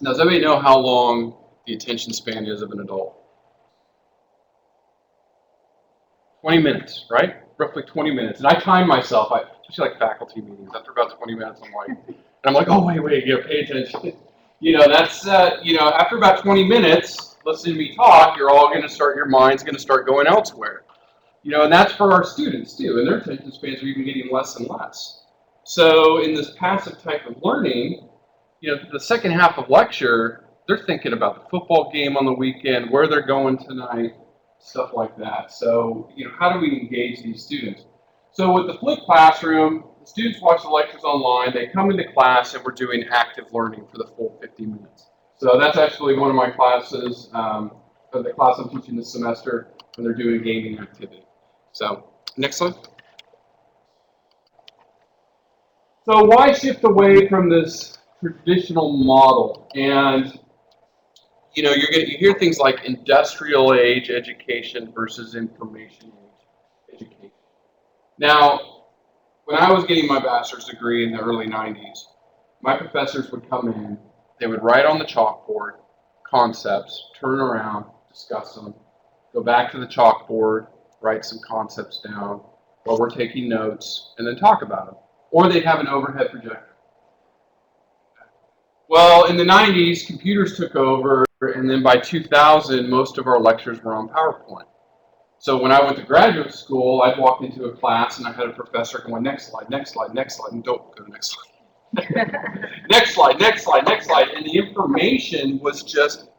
Now, does anybody know how long the attention span is of an adult? 20 minutes, right? Roughly 20 minutes. And I time myself, especially like faculty meetings, after about 20 minutes, I'm like, oh, wait, pay attention. That's, after about 20 minutes, listening to me talk, your mind's going to start going elsewhere. And that's for our students too, and their attention spans are even getting less and less. So in this passive type of learning, the second half of lecture, they're thinking about the football game on the weekend, where they're going tonight, stuff like that. So, how do we engage these students? So with the flipped classroom, the students watch the lectures online, they come into class, and we're doing active learning for the full 50 minutes. So that's actually one of my classes, the class I'm teaching this semester, when they're doing gaming activity. So, next slide. So why shift away from this traditional model? And you hear things like industrial age education versus information age education. Now, when I was getting my bachelor's degree in the early 90s, my professors would come in, they would write on the chalkboard concepts, turn around, discuss them, go back to the chalkboard, write some concepts down while we're taking notes, and then talk about them. Or they'd have an overhead projector. Well, in the 90s, computers took over, and then by 2000, most of our lectures were on PowerPoint. So when I went to graduate school, I'd walk into a class, and I had a professor going, next slide, next slide, next slide, and don't go to the next slide. Next slide, next slide, next slide. And the information was just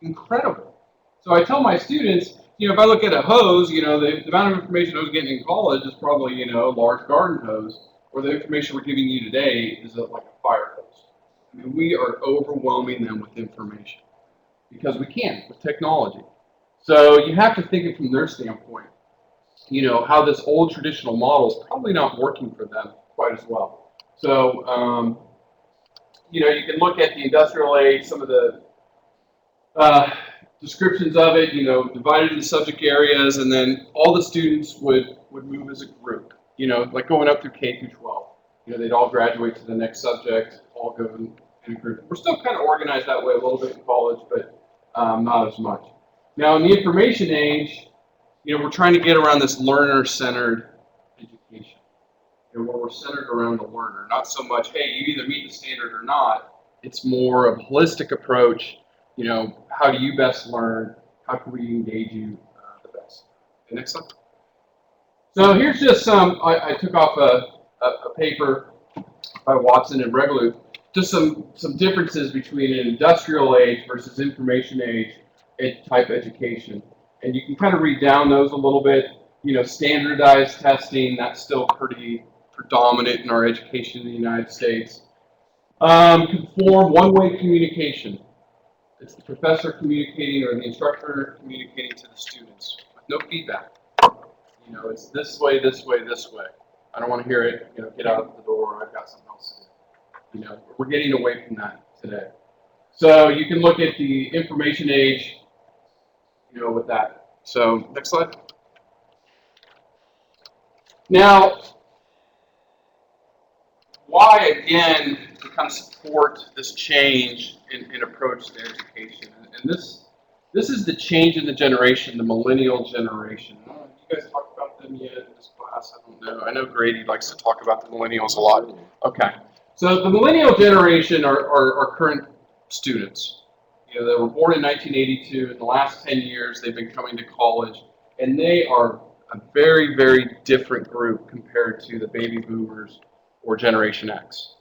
incredible. So I tell my students, if I look at a hose, the amount of information I was getting in college is probably, a large garden hose, or the information we're giving you today is like a fire hose. I mean, we are overwhelming them with information because we can with technology. So you have to think it from their standpoint, how this old traditional model is probably not working for them quite as well. So, you can look at the industrial age, some of the descriptions of it, divided into subject areas, and then all the students would move as a group, like going up through K through 12. They'd all graduate to the next subject, all go in a group. We're still kind of organized that way a little bit in college, but not as much. Now, in the information age, we're trying to get around this learner-centered education, where we're centered around the learner, not so much, hey, you either meet the standard or not. It's more of a holistic approach. How do you best learn? How can we engage you the best? Okay, next slide. So here's just some, I took off a paper by Watson and Regaluth, just some differences between an industrial age versus information age type education. And you can kind of read down those a little bit. Standardized testing, that's still pretty predominant in our education in the United States. Conform, one-way communication. It's the professor communicating or the instructor communicating to the students with no feedback. It's this way, this way, this way. I don't want to hear it, get out of the door, I've got something else to do. We're getting away from that today. So you can look at the information age, with that. So next slide. Now, why again to kind of support this change in approach to education? And this is the change in the generation, the Millennial Generation. You guys talked about them yet in this class? I don't know. I know Grady likes to talk about the millennials a lot. Okay. So the Millennial Generation are current students. They were born in 1982. In the last 10 years, they've been coming to college, and they are a very, very different group compared to the baby boomers or Generation X.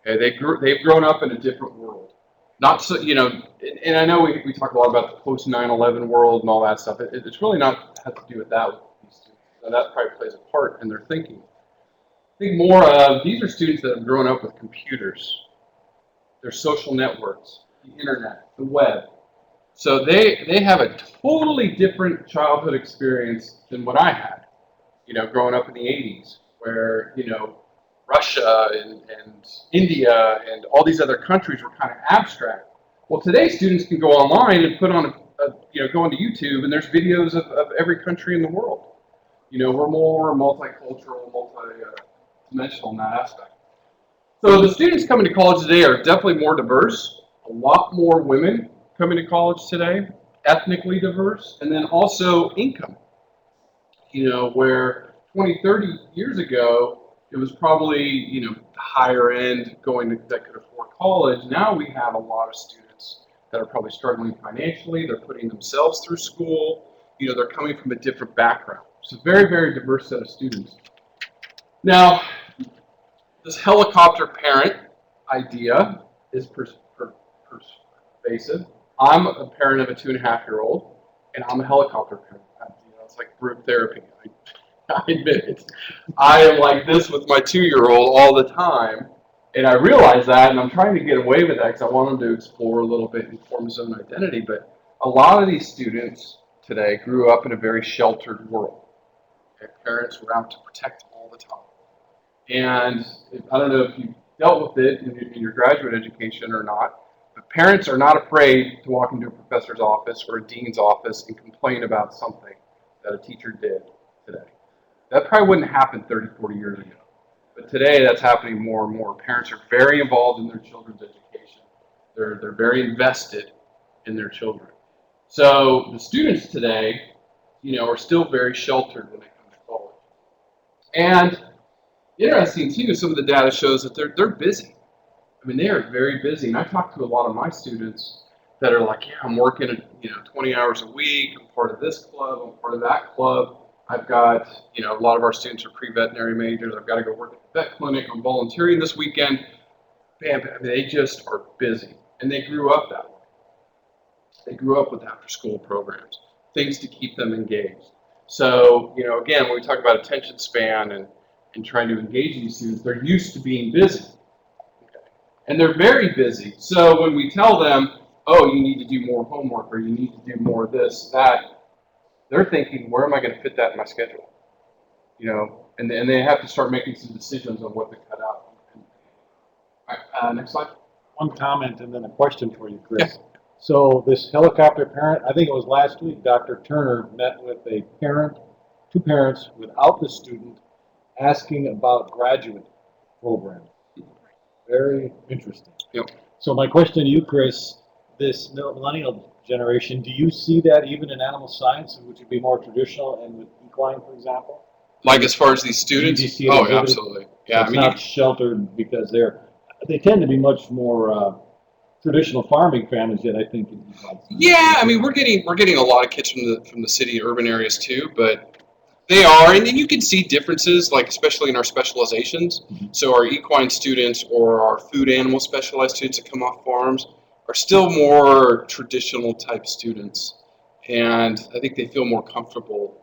Okay, they've grown up in a different world. Not so, and I know we talk a lot about the post 9/11 world and all that stuff. It's really not have to do with that with these students. Now, that probably plays a part in their thinking. I think more of these are students that have grown up with computers, their social networks, the internet, the web. So they have a totally different childhood experience than what I had, growing up in the 80s, where, Russia and India and all these other countries were kind of abstract. Well, today students can go online and put on go onto YouTube, and there's videos of every country in the world. We're more multicultural, multi-dimensional in that aspect. So the students coming to college today are definitely more diverse. a lot more women coming to college today, ethnically diverse, and then also income. Where 20, 30 years ago, it was probably, the higher end that could afford college. Now we have a lot of students that are probably struggling financially. They're putting themselves through school. They're coming from a different background. It's a very, very diverse set of students. Now, this helicopter parent idea is pervasive. I'm a parent of a 2.5-year-old, and I'm a helicopter parent. It's like group therapy. I admit it. I am like this with my 2-year-old all the time, and I realize that, and I'm trying to get away with that because I want him to explore a little bit and form his own identity. But a lot of these students today grew up in a very sheltered world. Their parents were out to protect them all the time. And I don't know if you dealt with it in your graduate education or not, but parents are not afraid to walk into a professor's office or a dean's office and complain about something that a teacher did today. That probably wouldn't happen 30, 40 years ago. But today that's happening more and more. Parents are very involved in their children's education. They're very invested in their children. So the students today, are still very sheltered when they come to college. And interesting too, some of the data shows that they're busy. I mean, they are very busy. And I talk to a lot of my students that are like, yeah, I'm working, 20 hours a week. I'm part of this club. I'm part of that club. I've got, a lot of our students are pre-veterinary majors. I've got to go work at the vet clinic. I'm volunteering this weekend. Bam, bam, they just are busy. And they grew up that way. They grew up with after-school programs, things to keep them engaged. So, again, when we talk about attention span and trying to engage these students, they're used to being busy. Okay. And they're very busy. So when we tell them, oh, you need to do more homework or you need to do more of this, that, they're thinking, where am I going to fit that in my schedule? And they have to start making some decisions on what to cut out. All right, next slide. One comment and then a question for you, Chris. Yeah. So this helicopter parent, I think it was last week, Dr. Turner met with two parents without the student, asking about graduate programs. Very interesting. Yep. So my question to you, Chris, this millennial generation, do you see that even in animal science, which would be more traditional and with equine, for example? Like as far as these students? Oh, absolutely. Yeah, so it's not sheltered because they tend to be much more traditional farming families yet, I think. Yeah, I mean we're getting a lot of kids from the city urban areas too, but they are, and then you can see differences, like especially in our specializations. Mm-hmm. So our equine students or our food animal specialized students that come off farms are still more traditional type students, and I think they feel more comfortable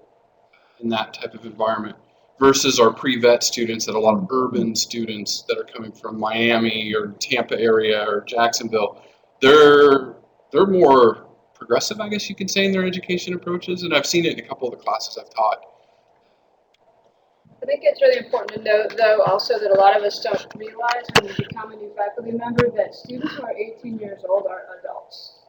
in that type of environment versus our pre-vet students that a lot of urban students that are coming from Miami or Tampa area or Jacksonville, they're more progressive, I guess you could say, in their education approaches, and I've seen it in a couple of the classes I've taught. I think it's really important to note, though, also that a lot of us don't realize when you become a new faculty member that students who are 18 years old are adults.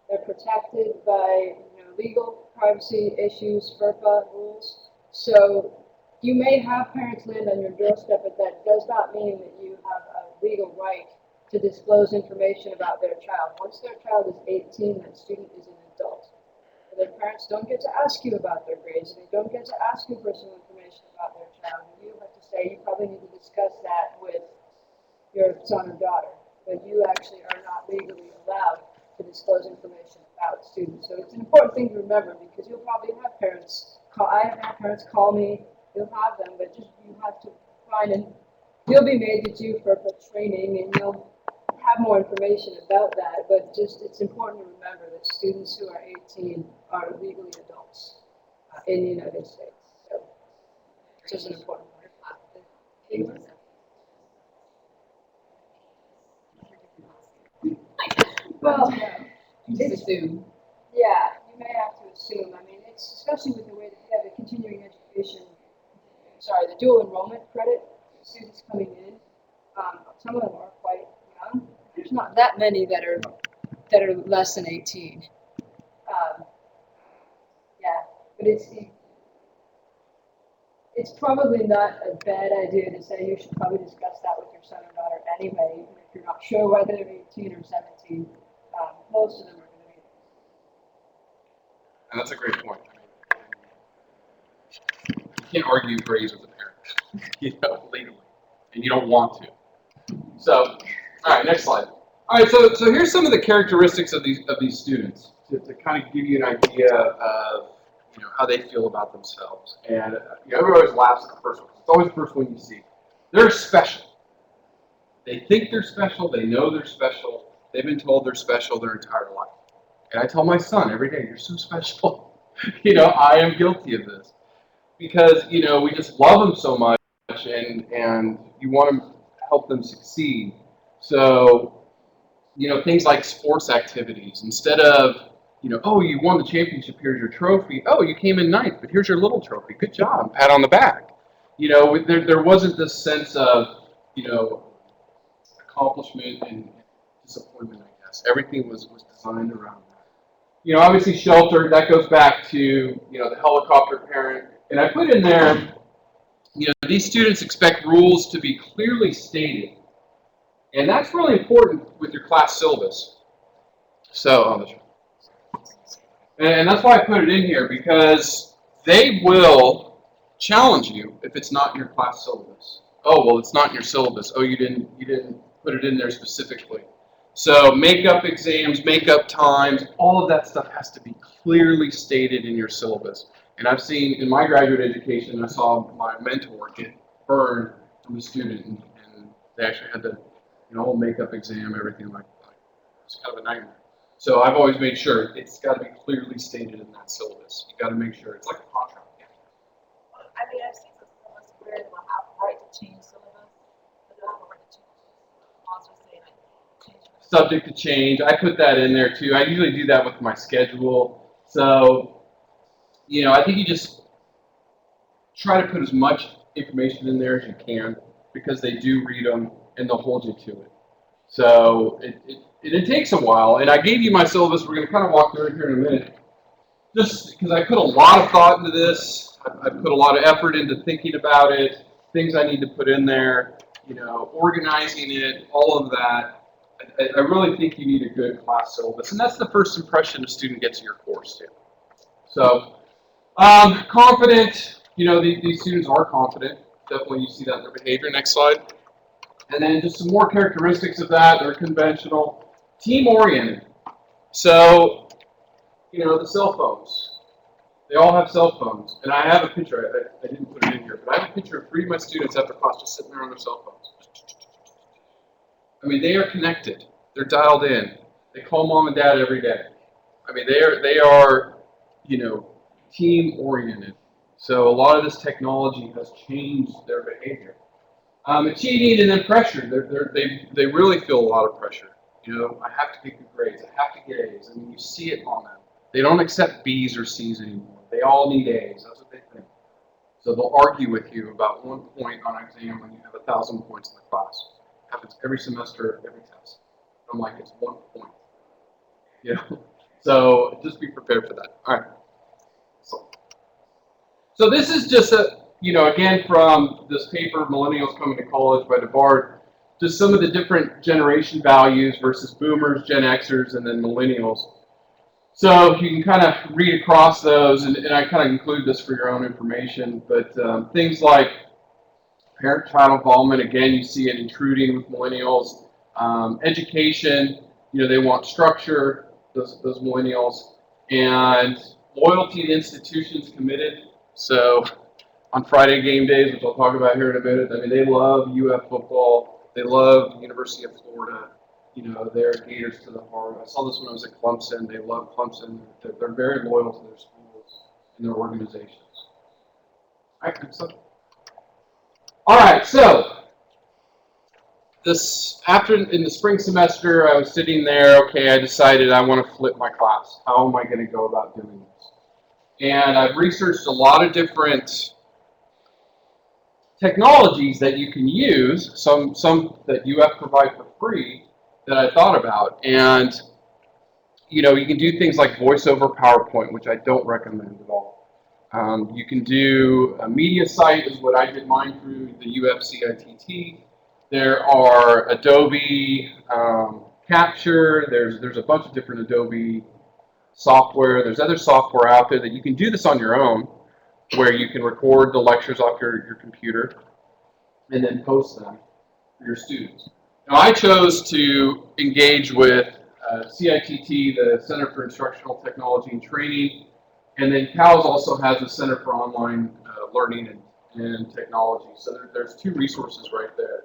They're protected by legal privacy issues, FERPA rules. So you may have parents land on your doorstep, but that does not mean that you have a legal right to disclose information about their child. Once their child is 18, that student is an adult. Their parents don't get to ask you about their grades, and they don't get to ask you personal information about their child. And you have to say, you probably need to discuss that with your son or daughter. But you actually are not legally allowed to disclose information about students. So it's an important thing to remember because you'll probably have parents call. I have had parents call me. You'll have them, but just you have to find and you'll be made to do FERPA training, and you'll have more information about that, but just it's important to remember that students who are 18 are legally adults in the United States. So it's just an important part. Well, it's assume. Yeah, you may have to assume. I mean, it's especially with the way that we have the continuing education, the dual enrollment credit students coming in. Some of them are quite young. There's not that many that are less than 18. Yeah, but it's probably not a bad idea to say you should probably discuss that with your son or daughter anyway, even if you're not sure whether they're 18 or 17. most of them are going to be. And that's a great point. You can't argue grades with a parent, legally, and you don't want to. So, all right, next slide. All right, so here's some of the characteristics of these students to kind of give you an idea of how they feel about themselves. And everybody always laughs at the first one. It's always the first one you see. They're special. They think they're special. They know they're special. They've been told they're special their entire life. And I tell my son every day, "You're so special." I am guilty of this because we just love them so much, and you want to help them succeed. So things like sports activities, instead of oh, you won the championship, here's your trophy. Oh, you came in ninth, but here's your little trophy. Good job, pat on the back. There wasn't this sense of accomplishment and disappointment, I guess. Everything was designed around that. Obviously sheltered, that goes back to, the helicopter parent. And I put in there, these students expect rules to be clearly stated. And that's really important with your class syllabus. So, and that's why I put it in here, because they will challenge you if it's not in your class syllabus. Oh, well, it's not in your syllabus. Oh, you didn't put it in there specifically. So makeup exams, makeup times, all of that stuff has to be clearly stated in your syllabus. And I've seen in my graduate education, I saw my mentor get burned from a student, and they actually had the whole makeup exam, everything like that. It's kind of a nightmare. So I've always made sure it's got to be clearly stated in that syllabus. You got to make sure it's like a contract. I mean, I've seen some syllabus where they'll have the right to change syllabus, but they don't have the right to change it. Also say like change it. Subject to change. I put that in there too. I usually do that with my schedule. So, I think you just try to put as much information in there as you can, because they do read them and they'll hold you to it. So it takes a while. And I gave you my syllabus. We're going to kind of walk through it here in a minute. Just because I put a lot of thought into this. I put a lot of effort into thinking about it, things I need to put in there, organizing it, all of that. I really think you need a good class syllabus. And that's the first impression a student gets of your course, too. So, confident, these students are confident. Definitely you see that in their behavior. Next slide. And then just some more characteristics of that. They're conventional. Team-oriented. So, the cell phones. They all have cell phones. And I have a picture. I didn't put it in here, but I have a picture of 3 of my students after class just sitting there on their cell phones. I mean, they are connected. They're dialed in. They call mom and dad every day. I mean, they are team-oriented. So a lot of this technology has changed their behavior. Achieving and then pressure. They really feel a lot of pressure. I have to get good grades. I have to get A's. I mean, you see it on them. They don't accept B's or C's anymore. They all need A's. That's what they think. So they'll argue with you about 1 point on an exam when you have 1,000 points in the class. It happens every semester, every test. I'm like, it's 1 point. So just be prepared for that. All right. So this is just again, from this paper, Millennials Coming to College by DeBard, just some of the different generation values versus boomers, Gen Xers, and then millennials. So you can kind of read across those, and I kind of include this for your own information, but things like parent-child involvement, again, you see it intruding with millennials. Education, they want structure, those millennials, and loyalty to institutions, committed. So on Friday game days, which I'll talk about here in a minute, I mean, they love UF football. They love the University of Florida. They're Gators to the heart. I saw this when I was at Clemson. They love Clemson. They're very loyal to their schools and their organizations. All right, so in the spring semester, I was sitting there. Okay, I decided I want to flip my class. How am I going to go about doing this? And I've researched a lot of different technologies that you can use, some that UF provide for free, that I thought about. And, you can do things like voice over PowerPoint, which I don't recommend at all. You can do a media site, is what I did mine through the UF CITT. There are Adobe Capture. There's a bunch of different Adobe software. There's other software out there that you can do this on your own, where you can record the lectures off your computer and then post them for your students. Now, I chose to engage with CITT, the Center for Instructional Technology and Training, and then CALS also has a Center for Online Learning and Technology. So there's two resources right there.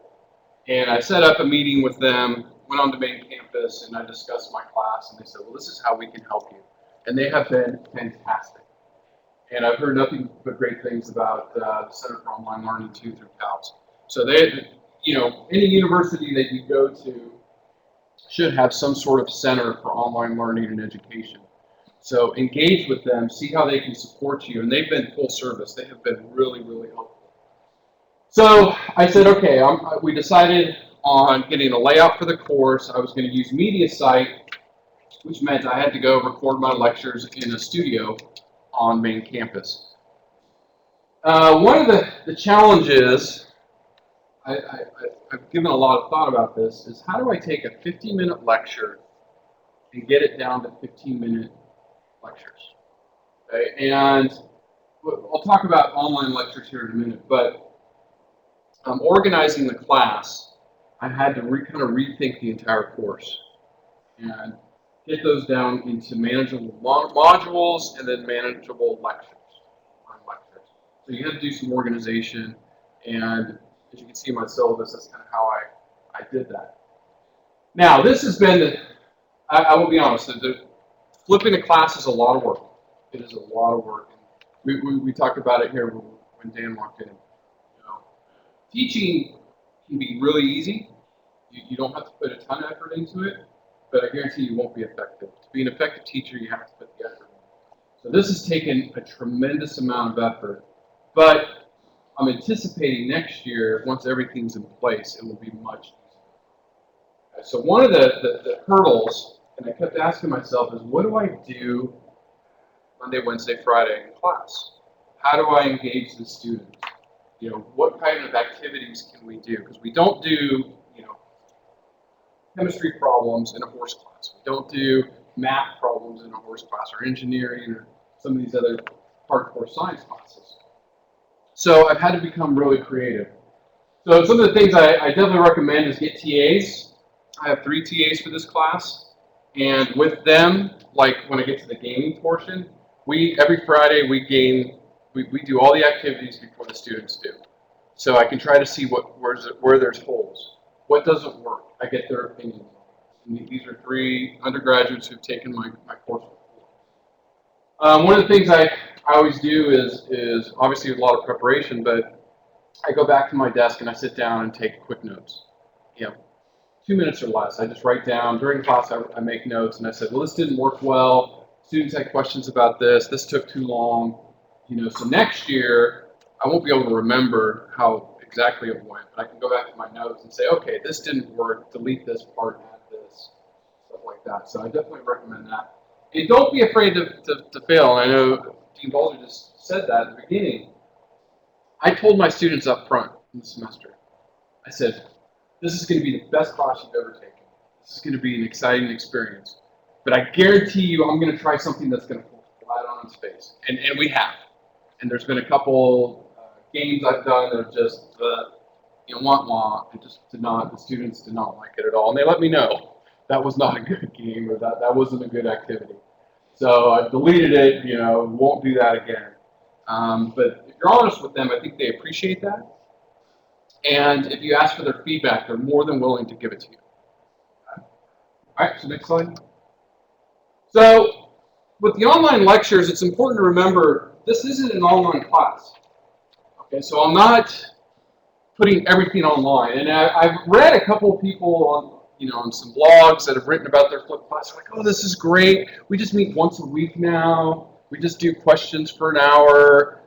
And I set up a meeting with them, went on to main campus, and I discussed my class, and they said, well, this is how we can help you. And they have been fantastic. And I've heard nothing but great things about the Center for Online Learning too through CALS. So they, you know, any university that you go to should have some sort of center for online learning and education. So engage with them, see how they can support you, and they've been full service. They have been really, really helpful. So I said, okay, we decided on getting a layout for the course. I was going to use MediaSite, which meant I had to go record my lectures in a studio on main campus. One of the challenges, I've given a lot of thought about this, is how do I take a 50-minute lecture and get it down to 15-minute lectures? Okay? And I'll talk about online lectures here in a minute, but organizing the class, I had to kind of rethink the entire course and get those down into manageable modules and then manageable lectures. So you had to do some organization, and as you can see in my syllabus, that's kind of how I did that. Now, this has been, I will be honest, flipping a class is a lot of work. It is a lot of work. We talked about it here when Dan walked in. You know, teaching can be really easy. You don't have to put a ton of effort into it, but I guarantee you won't be effective. To be an effective teacher, you have to put the effort in. So this has taken a tremendous amount of effort, but I'm anticipating next year, once everything's in place, it will be much easier. Okay, so one of the hurdles, and I kept asking myself, is what do I do Monday, Wednesday, Friday in class? How do I engage the students? You know, what kind of activities can we do? Because we don't do, you know, chemistry problems in a horse class. We don't do math problems in a horse class, or engineering, or some of these other hardcore science classes. So I've had to become really creative. So some of the things I definitely recommend is get TAs. I have 3 TAs for this class, and with them, like when I get to the gaming portion, every Friday we do all the activities before the students do. So I can try to see where there's holes. What doesn't work? I get their opinions. And these are 3 undergraduates who've taken my course before. One of the things I always do is obviously a lot of preparation, but I go back to my desk and I sit down and take quick notes. You know, 2 minutes or less. I just write down during class. I make notes, and I said, well, this didn't work well. Students had questions about this. This took too long. You know, so next year I won't be able to remember how exactly it went, but I can go back to my notes and say, okay, this didn't work. Delete this part, add this, stuff like that. So I definitely recommend that. And don't be afraid to fail. And I know Dean Balzer just said that at the beginning. I told my students up front in the semester, I said, this is going to be the best class you've ever taken. This is going to be an exciting experience. But I guarantee you I'm going to try something that's going to fall flat on its face. And we have. And there's been a couple games I've done that have just, you know, wah-wah. The students did not like it at all. And they let me know that was not a good game, or that wasn't a good activity. So I deleted it, you know, won't do that again. But if you're honest with them, I think they appreciate that. And if you ask for their feedback, they're more than willing to give it to you. Okay. All right, so next slide. So with the online lectures, it's important to remember this isn't an online class. Okay, so I'm not putting everything online. And I've read a couple of people on some blogs that have written about their flipped class. They're like, oh, this is great. We just meet once a week now. We just do questions for an hour.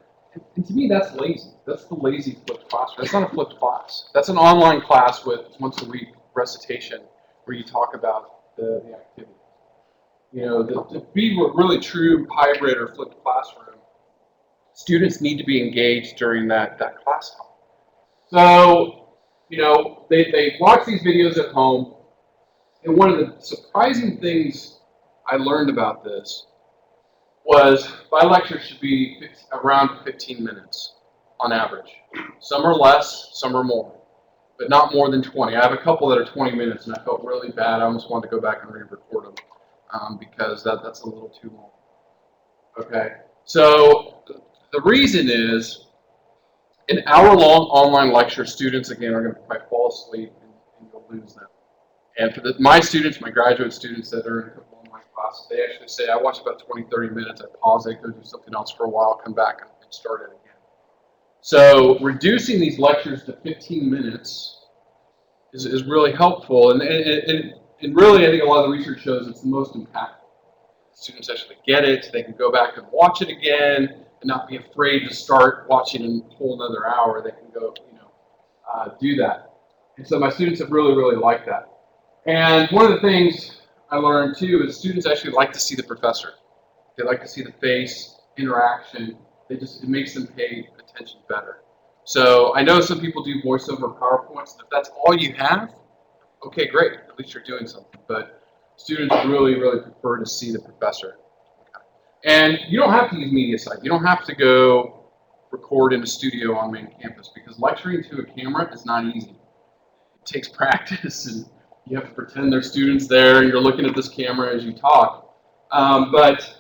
And to me, that's lazy. That's the lazy flipped class. That's not a flipped class. That's an online class with once a week recitation where you talk about the activity. You know, to be a really true hybrid or flipped classroom, students need to be engaged during that class time. So, you know, they watch these videos at home, And one of the surprising things I learned about this was my lecture should be around 15 minutes on average. Some are less, some are more, but not more than 20. I have a couple that are 20 minutes, and I felt really bad. I almost wanted to go back and re-record them because that's a little too long. Okay, so the reason is an hour-long online lecture, students, again, are going to probably fall asleep and you'll lose them. And for my students, my graduate students that are in a couple of my classes, they actually say, I watch about 20, 30 minutes, I pause, I go do something else for a while, come back and start it again. So reducing these lectures to 15 minutes is really helpful. And really, I think a lot of the research shows it's the most impactful. Students actually get it, they can go back and watch it again and not be afraid to start watching a whole another hour. They can go, do that. And so my students have really, really liked that. And one of the things I learned too is students actually like to see the professor. They like to see the face, interaction. It makes them pay attention better. So I know some people do voiceover PowerPoints, and if that's all you have, okay, great. At least you're doing something. But students really, really prefer to see the professor. And you don't have to use MediaSite. You don't have to go record in a studio on main campus because lecturing to a camera is not easy. It takes practice, and you have to pretend there's students there, and you're looking at this camera as you talk. But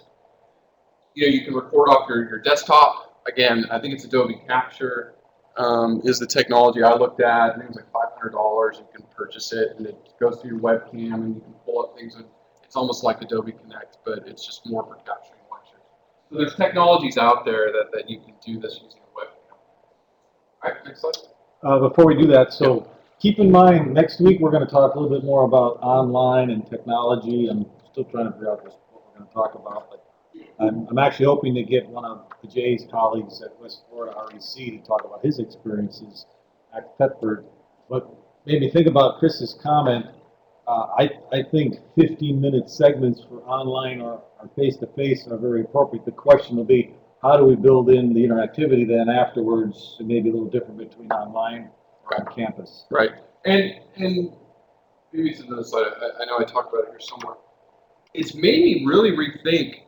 you can record off your desktop. Again, I think it's Adobe Capture is the technology I looked at. I think it was like $500. You can purchase it, and it goes through your webcam, and you can pull up things. It's almost like Adobe Connect, but it's just more for capturing lectures. So there's technologies out there that you can do this using a webcam. All right, next slide. Before we do that, so keep in mind, next week we're going to talk a little bit more about online and technology. I'm still trying to figure out what we're going to talk about, but I'm actually hoping to get one of the Jay's colleagues at West Florida REC to talk about his experiences at Thetford. But made me think about Chris's comment. I think 15-minute segments for online or face-to-face are very appropriate. The question will be, how do we build in the interactivity then afterwards? It may be a little different between online or on campus. Right. And maybe it's another slide. I know I talked about it here somewhere. It's made me really rethink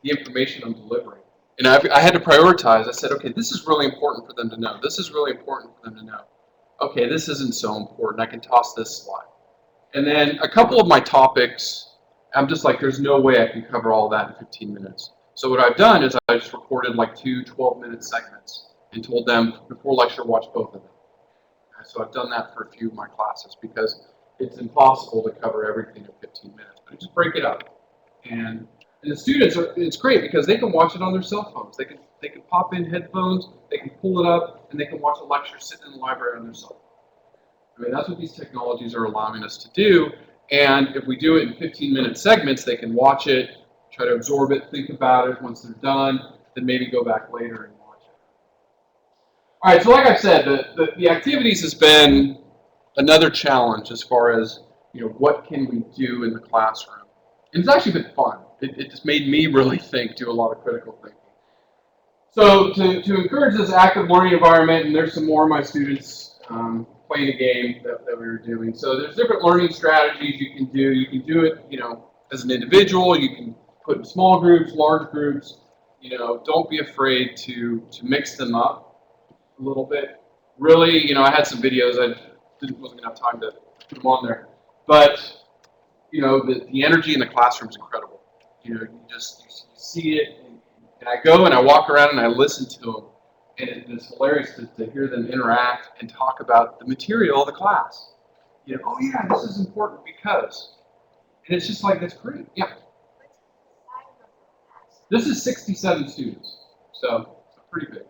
the information I'm delivering. And I had to prioritize. I said, okay, this is really important for them to know. This is really important for them to know. Okay, this isn't so important. I can toss this slide. And then a couple of my topics, I'm just like, there's no way I can cover all that in 15 minutes. So what I've done is I just recorded like 2 12-minute segments and told them before lecture, watch both of them. And so I've done that for a few of my classes because it's impossible to cover everything in 15 minutes. But just break it up. And the students, it's great because they can watch it on their cell phones. They can pop in headphones, they can pull it up, and they can watch a lecture sitting in the library on their cell phone. I mean, that's what these technologies are allowing us to do. And if we do it in 15-minute segments, they can watch it, try to absorb it, think about it. Once they're done, then maybe go back later and watch it. All right, so like I said, the activities has been another challenge as far as, what can we do in the classroom? And it's actually been fun. It just made me really think, do a lot of critical thinking. So to encourage this active learning environment, and there's some more of my students playing a game that we were doing. So there's different learning strategies you can do. You can do it, as an individual. You can put in small groups, large groups. Don't be afraid to mix them up a little bit. Really, I had some videos. I wasn't gonna have time to put them on there, but the energy in the classroom is incredible. You see it, and I go and I walk around and I listen to them. And it's hilarious to hear them interact and talk about the material of the class. Oh yeah, this is important because. And it's just like, that's great. Yeah. This is 67 students, so pretty big.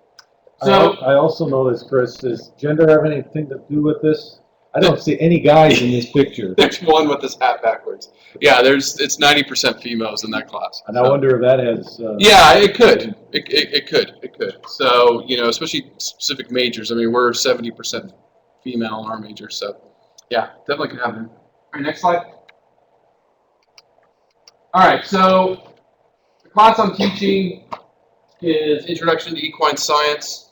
So I also noticed, Chris, does gender have anything to do with this? I don't see any guys in this picture. There's one with his hat backwards. Yeah, it's 90% females in that class. And I wonder if that has... yeah, it could. It could. So, especially specific majors. I mean, we're 70% female in our major, so yeah, definitely can happen. All right, next slide. All right, so the class I'm teaching is Introduction to Equine Science.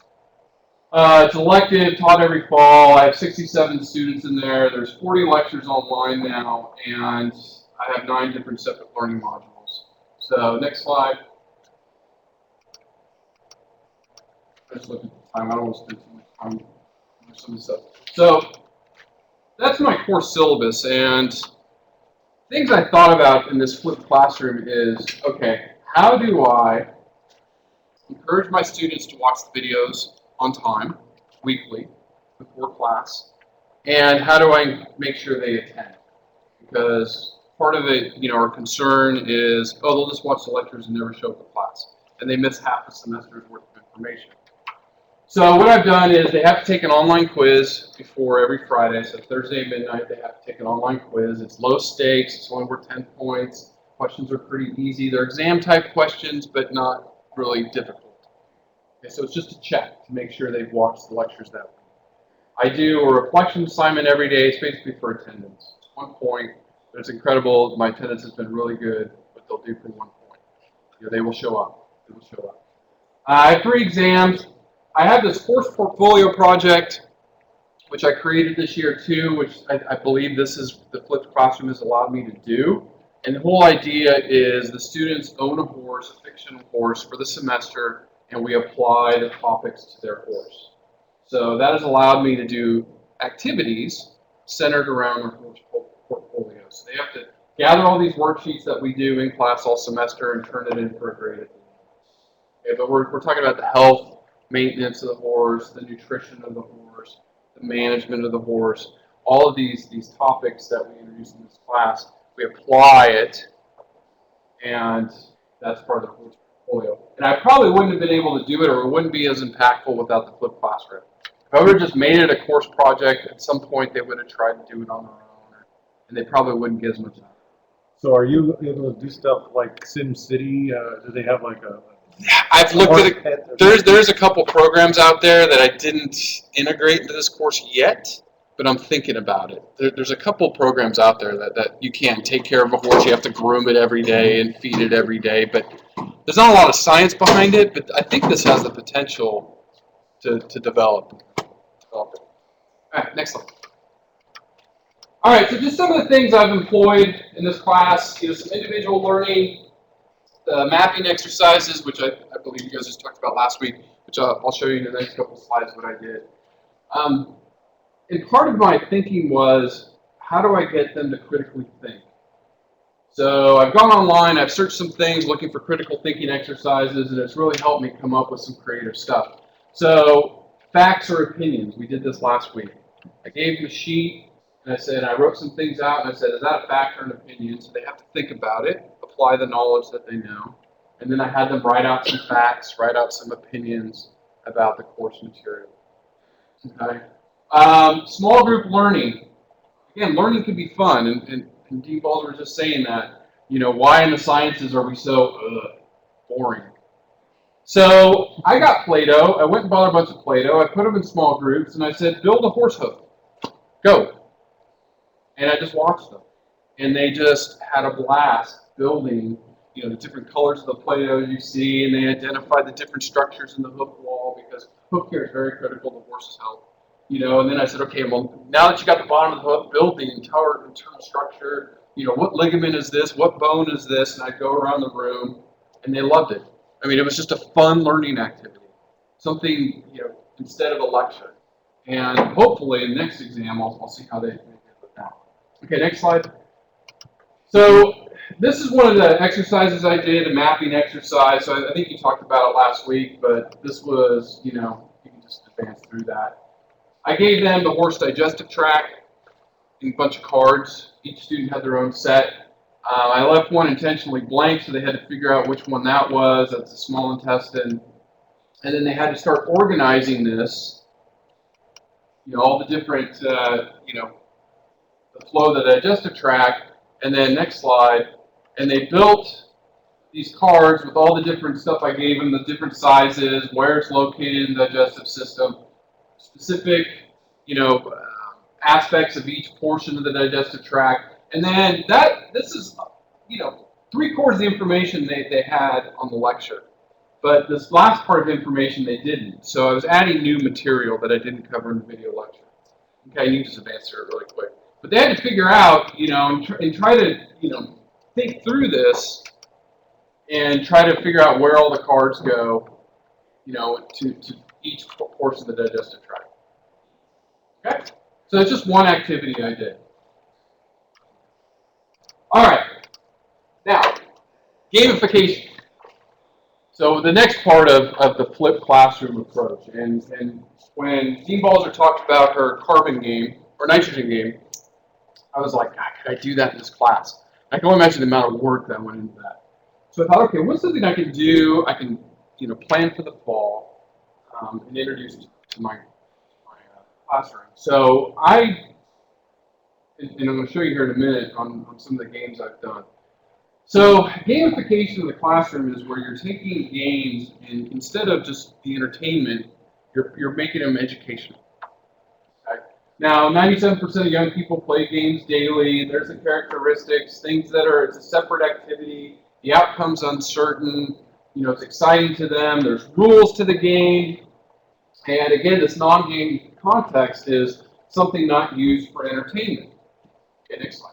It's elective, taught every fall. I have 67 students in there. There's 40 lectures online now, and I have 9 different separate learning modules. So next slide. I just look at the time. I don't want to spend too much time on some of this stuff. So that's my course syllabus, and things I thought about in this flipped classroom is, okay, how do I encourage my students to watch the videos on time, weekly, before class, and how do I make sure they attend? Because part of it, our concern is, oh, they'll just watch the lectures and never show up to class, and they miss half a semester's worth of information. So what I've done is they have to take an online quiz before every Friday. So Thursday at midnight, they have to take an online quiz. It's low stakes. It's only worth 10 points. Questions are pretty easy. They're exam type questions, but not really difficult. Okay, so it's just a check to make sure they've watched the lectures that week. I do a reflection assignment every day. It's basically for attendance. 1 point. It's incredible. My attendance has been really good, but they'll do for 1 point. They will show up. They will show up. I have 3 exams. I have this course portfolio project, which I created this year too, which I believe this is the flipped classroom has allowed me to do. And the whole idea is the students own a horse, a fictional horse, for the semester, and we apply the topics to their horse. So that has allowed me to do activities centered around our horse portfolio. So they have to gather all these worksheets that we do in class all semester and turn it in for a grade at the end. Okay, but we're talking about the health, maintenance of the horse, the nutrition of the horse, the management of the horse, all of these topics that we introduce in this class, we apply it, and that's part of the horse portfolio. And I probably wouldn't have been able to do it, or it wouldn't be as impactful without the flipped classroom. If I would have just made it a course project, at some point they would have tried to do it on their own, and they probably wouldn't get as much out of it. So are you able to do stuff like Sim City? Do they have like a I've looked at it. There's a couple programs out there that I didn't integrate into this course yet, but I'm thinking about it. There's a couple programs out there that you can take care of a horse. You have to groom it every day and feed it every day, but there's not a lot of science behind it. But I think this has the potential to develop it. All right, next slide. All right, so just some of the things I've employed in this class. Some individual learning. The mapping exercises, which I believe you guys just talked about last week, which I'll show you in the next couple slides what I did. And part of my thinking was, how do I get them to critically think? So I've gone online, I've searched some things looking for critical thinking exercises, and it's really helped me come up with some creative stuff. So facts or opinions, we did this last week. I gave them a sheet, and I wrote some things out, and I said, is that a fact or an opinion? So they have to think about it, apply the knowledge that they know. And then I had them write out some facts, write out some opinions about the course material. Okay. Small group learning. Again, learning can be fun, and Dean Balder was just saying that. Why in the sciences are we so boring? So I got Play-Doh. I went and bought a bunch of Play-Doh. I put them in small groups, and I said, build a horse hoof. Go. And I just watched them. And they just had a blast building, the different colors of the Play-Doh you see, and they identified the different structures in the hoof wall, because hoof care is very critical to horse's health. And then I said, okay, well, now that you got the bottom of the hoof, build the entire internal structure. What ligament is this? What bone is this? And I'd go around the room, and they loved it. I mean, it was just a fun learning activity. Something, instead of a lecture. And hopefully, in the next exam, I'll see how they do with that. Okay, next slide. So this is one of the exercises I did, a mapping exercise. So I think you talked about it last week, but this was, you can just advance through that. I gave them the horse digestive tract in a bunch of cards. Each student had their own set. I left one intentionally blank, so they had to figure out which one that was. That's the small intestine. And then they had to start organizing this, all the different, the flow of the digestive tract. And then next slide, and they built these cards with all the different stuff I gave them, the different sizes, where it's located in the digestive system, specific, aspects of each portion of the digestive tract. And then this is, 3/4 of the information they had on the lecture. But this last part of information they didn't. So I was adding new material that I didn't cover in the video lecture. Okay, you can just advance through it really quick. But they had to figure out, and try to, think through this and try to figure out where all the cards go, to each portion of the digestive tract. Okay? So it's just one activity I did. All right. Now, gamification. So the next part of the flipped classroom approach, and when Dean Balzer talked about her carbon game, or nitrogen game, I was like, God, could I do that in this class? I can only imagine the amount of work that went into that. So I thought, okay, what's something I can do? I can, plan for the fall and introduce it to my classroom. So and I'm going to show you here in a minute on some of the games I've done. So gamification in the classroom is where you're taking games and instead of just the entertainment, you're making them educational. Okay? Now, 97% of young people play games daily. There's the characteristics, things that it's a separate activity. The outcome's uncertain. It's exciting to them. There's rules to the game. And again, this non-game context is something not used for entertainment. Okay, next slide.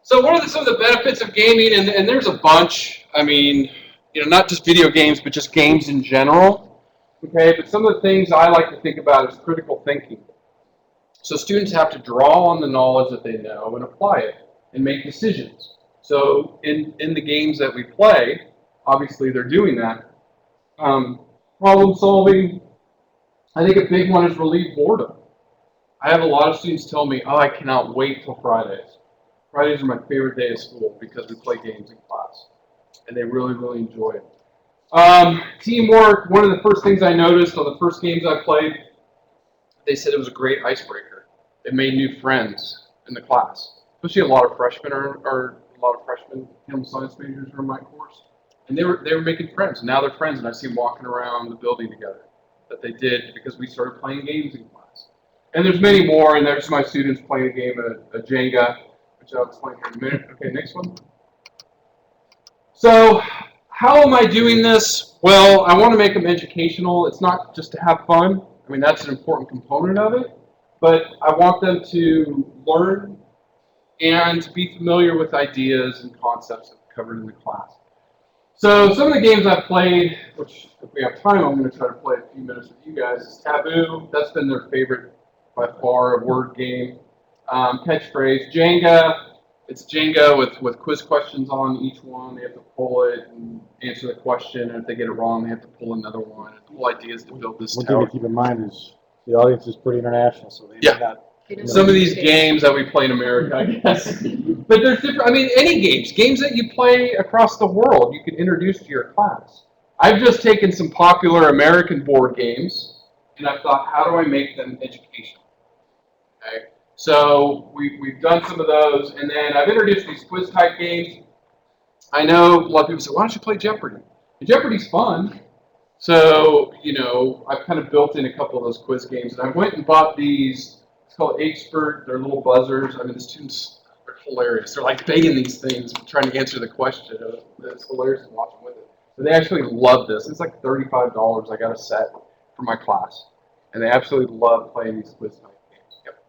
So what are some of the benefits of gaming? And there's a bunch. I mean, not just video games, but just games in general. Okay, but some of the things I like to think about is critical thinking. So students have to draw on the knowledge that they know and apply it and make decisions. So in the games that we play, obviously they're doing that. Problem solving, I think a big one is relieve boredom. I have a lot of students tell me, oh, I cannot wait till Fridays. Fridays are my favorite day of school because we play games in class. And they really, really enjoy it. Teamwork, one of the first things I noticed on the first games I played, they said it was a great icebreaker. It made new friends in the class. Especially a lot of freshmen animal science majors are in my course. And they were making friends. And now they're friends, and I see them walking around the building together. That they did because we started playing games in class. And there's many more, and there's my students playing a game of Jenga, which I'll explain here in a minute. Okay, next one. So, how am I doing this? Well, I want to make them educational. It's not just to have fun. I mean, that's an important component of it. But I want them to learn and be familiar with ideas and concepts that are covered in the class. So some of the games I've played, which if we have time, I'm going to try to play a few minutes with you guys, is Taboo. That's been their favorite by far, a word game. Catchphrase, Jenga. It's Jenga with quiz questions on each one. They have to pull it and answer the question, and if they get it wrong, they have to pull another one. And the whole idea is to build this One tower. thing to keep in mind is the audience is pretty international, so they may not. Some of these games that we play in America, I guess. But there's different, any games that you play across the world, you can introduce to your class. I've just taken some popular American board games, and I've thought, how do I make them educational? Okay, so we've done some of those, and then I've introduced these quiz type games. I know a lot of people say, why don't you play Jeopardy? And Jeopardy's fun. So, I've kind of built in a couple of those quiz games, and I went and bought these. It's called Expert. They're little buzzers. The students are hilarious. They're like banging these things, trying to answer the question. It's hilarious to watch them with it. So they actually love this. It's like $35. I got a set for my class, and they absolutely love playing these quiz type games. Yep.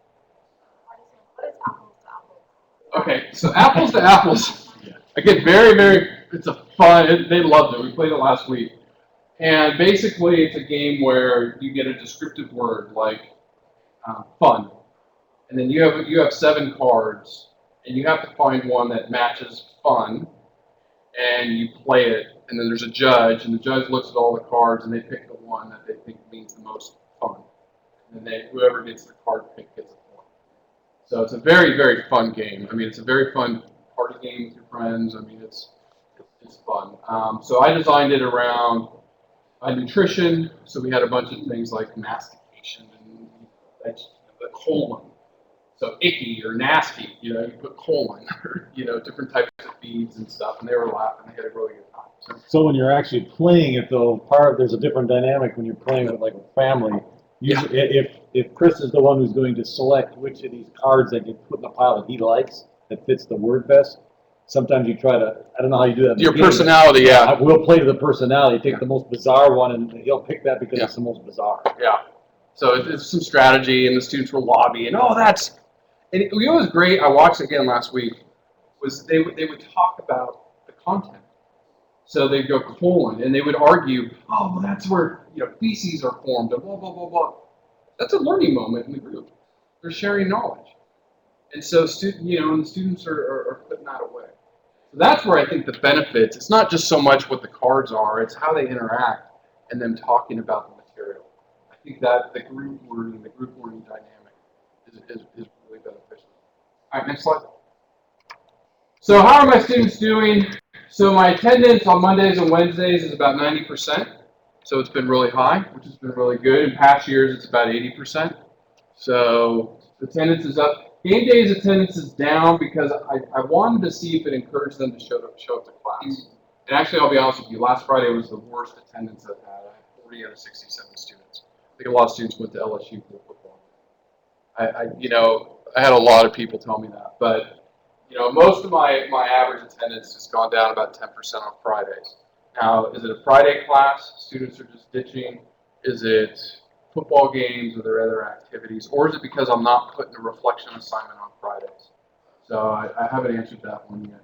What is apples to apples? Okay, so apples to apples. Again, very, very. It's a fun. They loved it. We played it last week, and basically, it's a game where you get a descriptive word like fun, and then you have 7 cards, and you have to find one that matches fun, and you play it, and then there's a judge, and the judge looks at all the cards, and they pick the one that they think means the most fun, and then whoever gets the card pick gets a point. So it's a very, very fun game. It's a very fun party game with your friends. It's fun. So I designed it around nutrition. So we had a bunch of things like mastication and the colon. So icky or nasty, you put colon or, different types of feeds and stuff. And they were laughing. They had a really good time. So when you're actually playing it, though, there's a different dynamic when you're playing with like a family. If Chris is the one who's going to select which of these cards that get put in the pile that he likes, that fits the word best, sometimes you try to, I don't know how you do that. in the Your beginning. personality, yeah. I will play to the personality, take Yeah. the most bizarre one, and he'll pick that because Yeah. it's the most bizarre. Yeah. So it's some strategy, and the students will lobby, and and it was great. I watched it again last week. Was they would talk about the content. So they'd go colon, and they would argue, oh, well, that's where feces are formed, and blah blah blah blah. That's a learning moment in the group. They're sharing knowledge, and so and the students are putting that away. So that's where I think the benefits. It's not just so much what the cards are; it's how they interact and them talking about the material. I think that the group learning dynamic is really beneficial. All right, next slide. So how are my students doing? So my attendance on Mondays and Wednesdays is about 90%. So it's been really high, which has been really good. In past years, it's about 80%. So attendance is up. Game days attendance is down because I wanted to see if it encouraged them to show up to class. And actually, I'll be honest with you, last Friday was the worst attendance I've had. I had 40 out of 67 students. I think a lot of students went to LSU for football. I had a lot of people tell me that, but most of my average attendance has gone down about 10% on Fridays. Now, is it a Friday class? Students are just ditching? Is it football games? Are there other activities? Or is it because I'm not putting a reflection assignment on Fridays? So I haven't answered that one yet.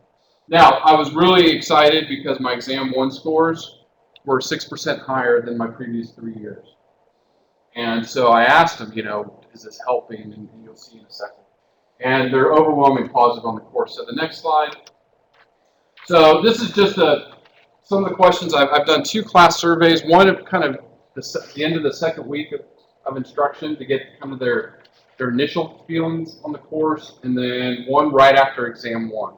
Now, I was really excited because my Exam 1 scores were 6% higher than my previous 3 years. And so I asked them, is this helping? And you'll see in a second. And they're overwhelmingly positive on the course. So the next slide. So this is just some of the questions. I've done 2 class surveys. One of kind of the end of the second week of instruction to get kind of their initial feelings on the course, and then one right after Exam 1.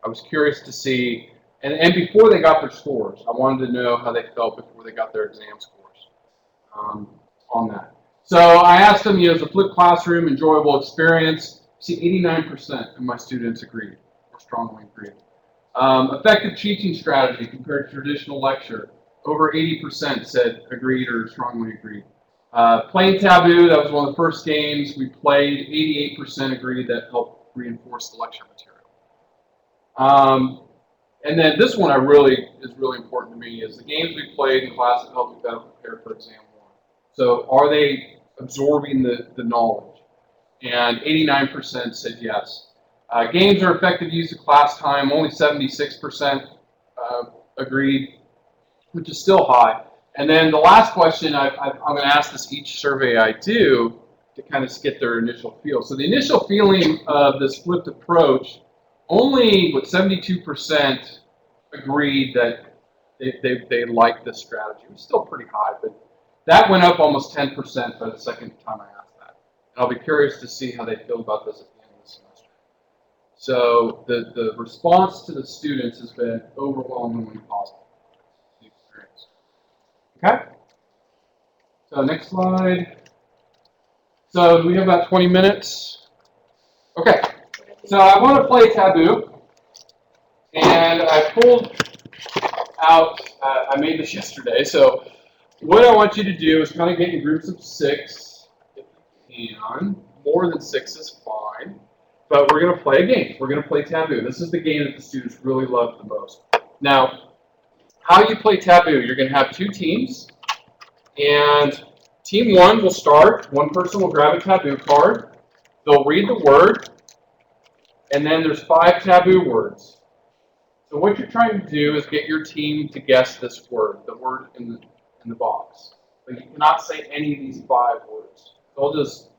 I was curious to see, and before they got their scores, I wanted to know how they felt before they got their exam scores on that. So I asked them, is a flipped classroom enjoyable experience? See, 89% of my students agreed, or strongly agreed. Effective teaching strategy compared to traditional lecture. Over 80% said agreed or strongly agreed. Playing Taboo, that was one of the first games we played. 88% agreed that helped reinforce the lecture material. And then this one is really important to me is the games we played in class that helped me better prepare for Exam 1. So are they absorbing the knowledge? And 89% said yes. Games are effective use of class time. Only 76% agreed, which is still high. And then the last question, I'm going to ask this each survey I do to kind of get their initial feel. So the initial feeling of this flipped approach, only 72% agreed that they liked this strategy. It was still pretty high, but that went up almost 10% by the second time I asked that. And I'll be curious to see how they feel about this at the end of the semester. So the response to the students has been overwhelmingly positive. The experience. Okay? So next slide. So we have about 20 minutes. Okay. So I want to play Taboo. And I pulled out, I made this yesterday. So what I want you to do is kind of get in groups of 6, if you can. More than 6 is fine. But we're going to play a game. We're going to play Taboo. This is the game that the students really love the most. Now, how you play Taboo, you're going to have 2 teams. And team 1 will start. One person will grab a Taboo card. They'll read the word. And then there's 5 taboo words. So what you're trying to do is get your team to guess this word, the word in the box. But you cannot say any of these 5 words. So I'll just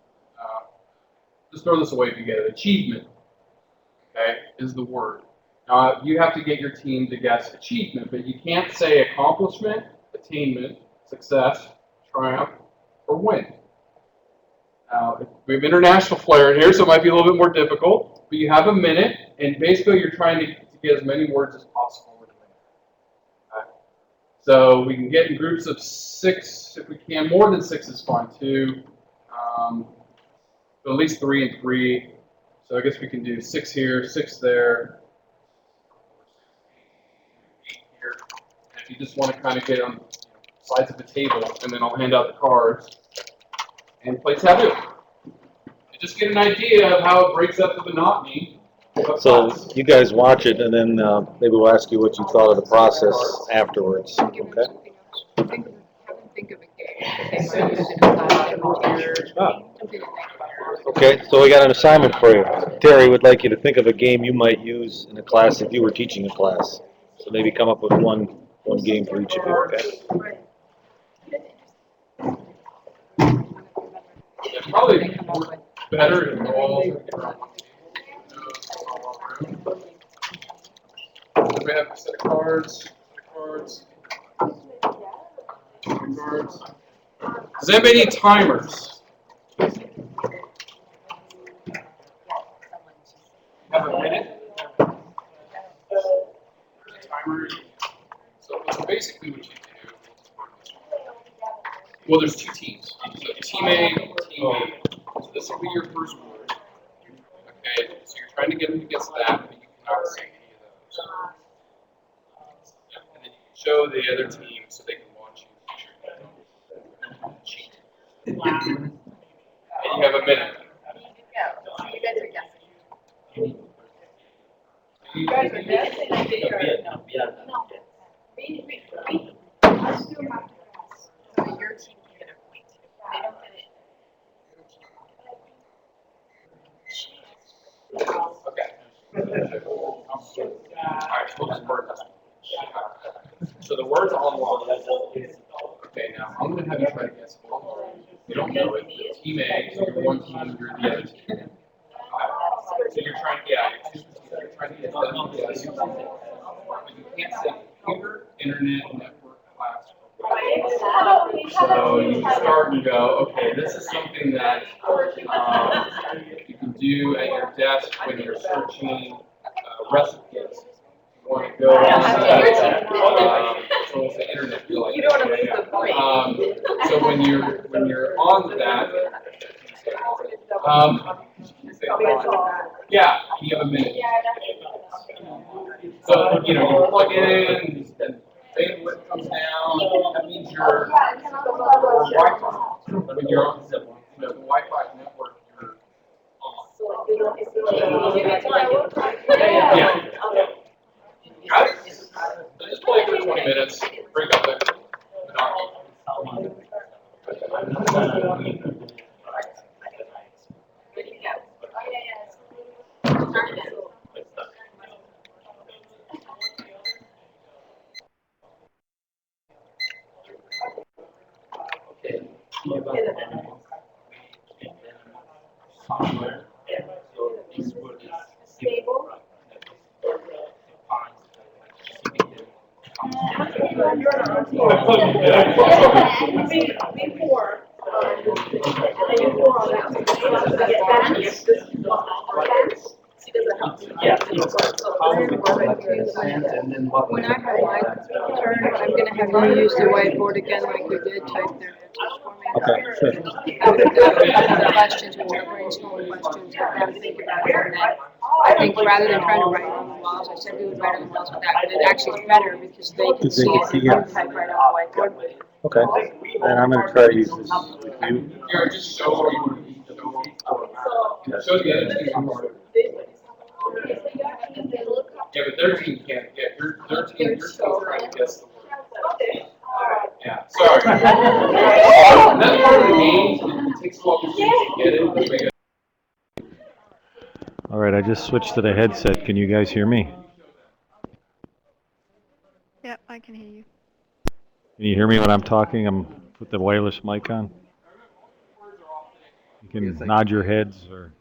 throw this away if you get it. Achievement, okay, is the word. Now you have to get your team to guess achievement, but you can't say accomplishment, attainment, success, triumph, or win. Now we have international flair in here, so it might be a little bit more difficult. But you have a minute, and basically you're trying to get as many words as possible in a minute. Okay. So we can get in groups of 6 if we can. More than 6 is fine too. But at least 3 and 3. So I guess we can do 6 here, 6 there, 8 here. And if you just want to kind of get on sides of the table, and then I'll hand out the cards and play Taboo. And just get an idea of how it breaks up the monotony of So you guys watch it, and then maybe we'll ask you what you thought of the process afterwards. Give me Okay. something else. Think of a game that they might use in a class that would teach. Something to think about. Okay, so we got an assignment for you. Terry would like you to think of a game you might use in a class if you were teaching a class. So maybe come up with one game for each of you, okay? Yeah, probably better if you all we have a set of cards. Does anybody need timers? Have a minute? Timer. So basically what you do, well, there's two teams. So team A and team B. So this will be your first word. Okay, so you're trying to get them to guess that, but you cannot say any of those. And then you can show the other team so they can watch you cheat. And you have a minute. You guys are guessing. You guys are guessing, I think, No. I still have to guess. So your team can get a point. They don't get it. Okay. Alright, so we'll just work this one. So the words online. Okay, now I'm gonna have you try to guess all. You don't know it. Team A, so you're one team, you're the other team. So you're trying to you're trying to get them to guess. But you can't say computer, internet, network, class. So you start and go, okay, this is something that you can do at your desk when you're searching recipes. You want to go on so it's the internet. You're like, You don't want to lose the point. so when you're on that, yeah, you have a minute. So you plug in and bandwidth comes down. That means your Wi-Fi. When you're on the Wi-Fi network, you're on. Yeah. Got it? So just play for 20 minutes. Break up the monotony. When I have my turn, I'm gonna have you use the whiteboard again like you did, type their answers for me. Okay, sure. I would have the questions, which are brainstorm questions, have them think about it, and then I think rather than trying to write it on the walls, I said we would write on the walls with that, but it actually is better because they can see it, and you type right on the whiteboard. Okay, and I'm gonna try to use this with you. Here, just show where you would be. Show the other team. Yeah, but their team can't get their team. You're still trying to guess the word. Yeah, sorry. That's part of the game. It takes a while to get it. All right, I just switched to the headset. Can you guys hear me? Yep, I can hear you. Can you hear me when I'm talking? I'm put the wireless mic on. You can nod your heads or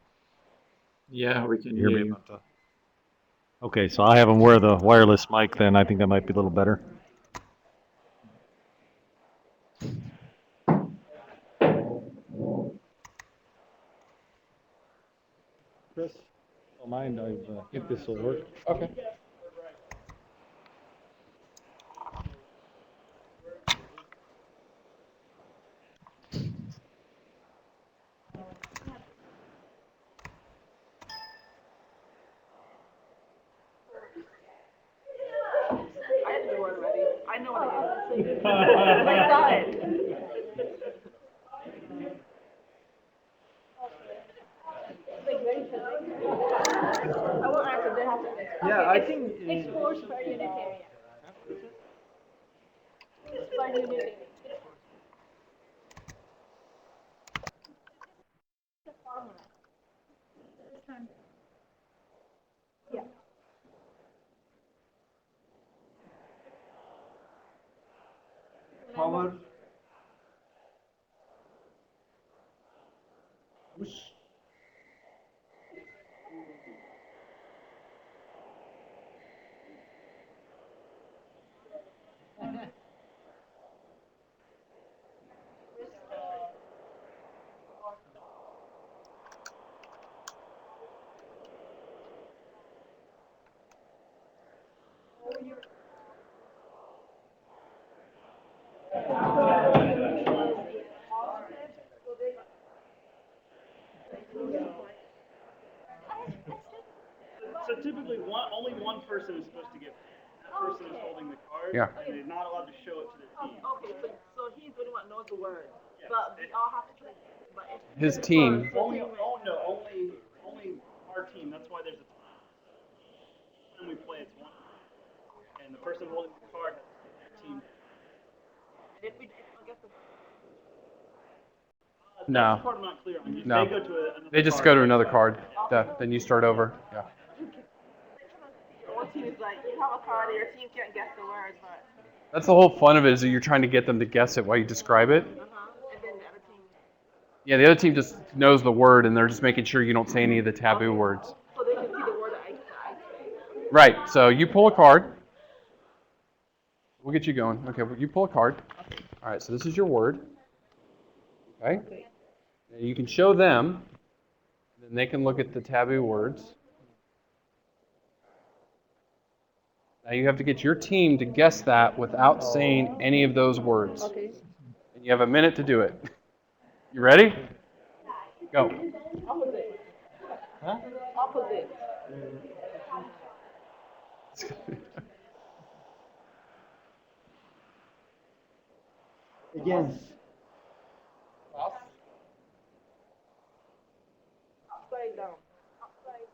Yeah, we can hear hear me you. about that. Okay, so I have them wear the wireless mic then. I think that might be a little better. Chris, don't mind. I think this will work. Okay. I have the word ready. I know what it is. I saw it. I won't answer have to answer. Yeah, I think. It's force per unit area. It's per unit area. The formula. This time. Yeah. Power. Push. So typically, only one person is supposed to get paid. That person is holding the card, Yeah. and they're not allowed to show it to their team. Okay, so he's the one who knows the word, Yes. but we all have to play. But if His team. Only our team. That's why there's a time. Each time we play, it's one, and the person holding the card has their team. And if I guess No. That's the part I'm not clear on. No. They go to another They just card. go to another card. Then you start over. Yeah. one team is like, you have a card, and your team can't guess the word, but That's the whole fun of it, is that you're trying to get them to guess it while you describe it. and then the other team. Yeah, the other team just knows the word, and they're just making sure you don't say any of the taboo words. So they can see the word that I say. Right. So you pull a card. We'll get you going. Okay. Well, you pull a card. All right. So this is your word. Okay. And you can show them. Then they can look at the taboo words. Now you have to get your team to guess that without saying any of those words. Okay. And you have a minute to do it. You ready? Go. Opposite. Huh? Opposite. Again. Upside down. Upside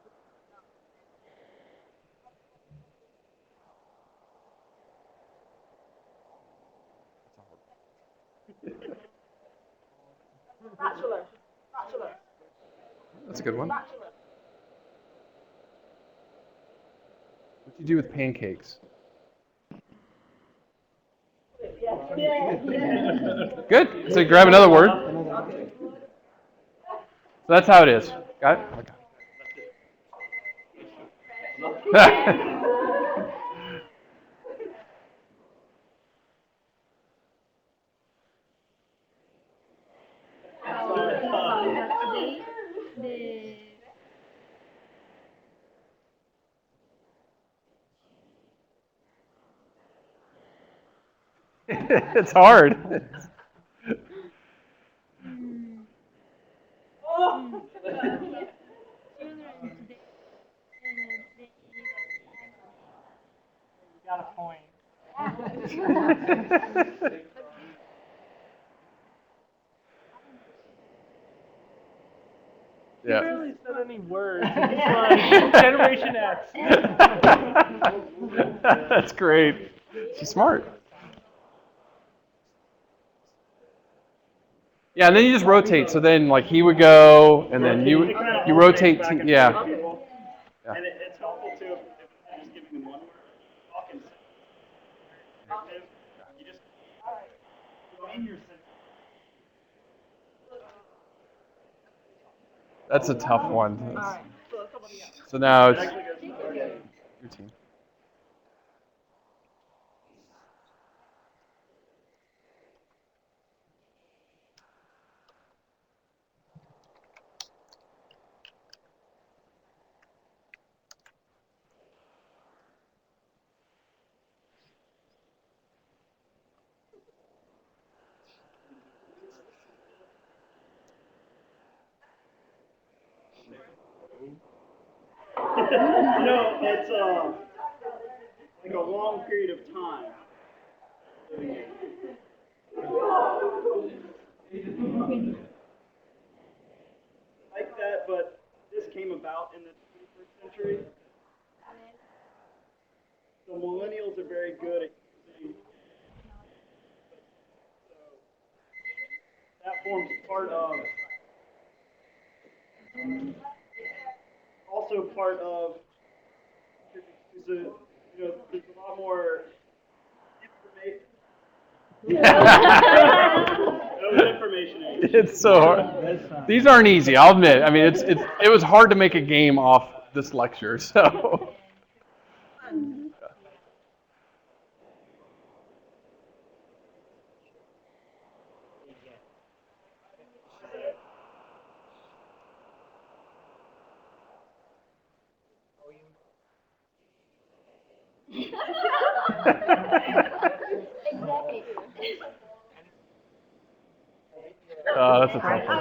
Bachelor. Bachelor. That's a good one. Bachelor. What do you do with pancakes? Good. So you grab another word. So that's how it is. Got it? Okay. It's hard. Got a point. Yeah. Barely said any words. It's like Generation X. That's great. She's smart. Yeah, and then you just rotate. So then, like, he would go, and then you rotate. Yeah. And it's helpful too if you're just giving them one word. Talk and say. You just in your sentence. That's a tough one. Alright, so somebody else. So now it's Actually goes to your team. No, it's like a long period of time. Like that, but this came about in the 21st century. So millennials are very good at using. So that forms part of. Also part of. There's a, there's a lot more information. That was information. It's so hard. These aren't easy, I'll admit. I mean, it was hard to make a game off this lecture, so. Exactly. That's a tough one.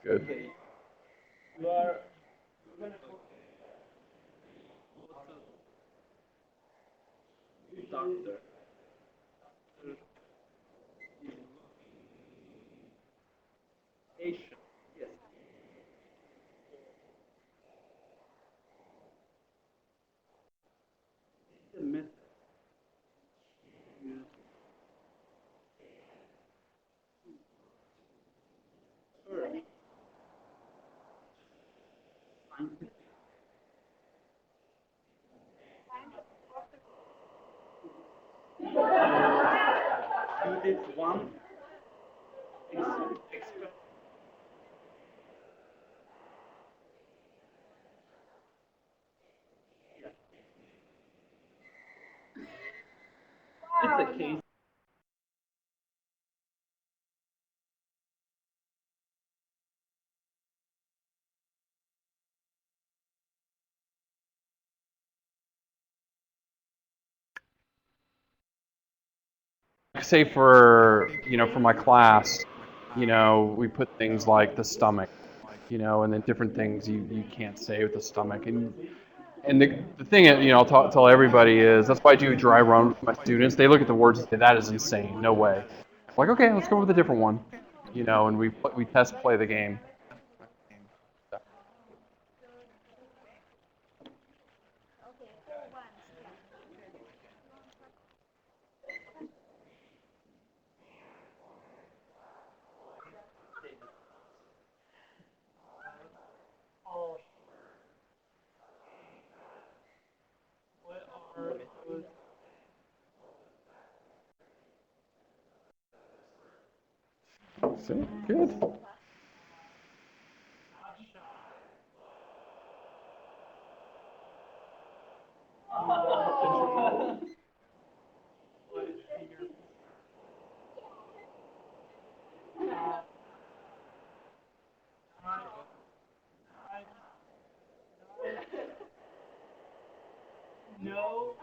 Good. You are. Doctor. Patient. Yes. The method. Sure. Scientific. You did one experiment. It's a case. Say for, for my class, we put things like the stomach, and then different things you can't say with the stomach. And the thing, I'll tell everybody is, that's why I do a dry run with my students. They look at the words and say, that is insane, no way. I'm like, okay, let's go with a different one, and we test play the game. See, good. No.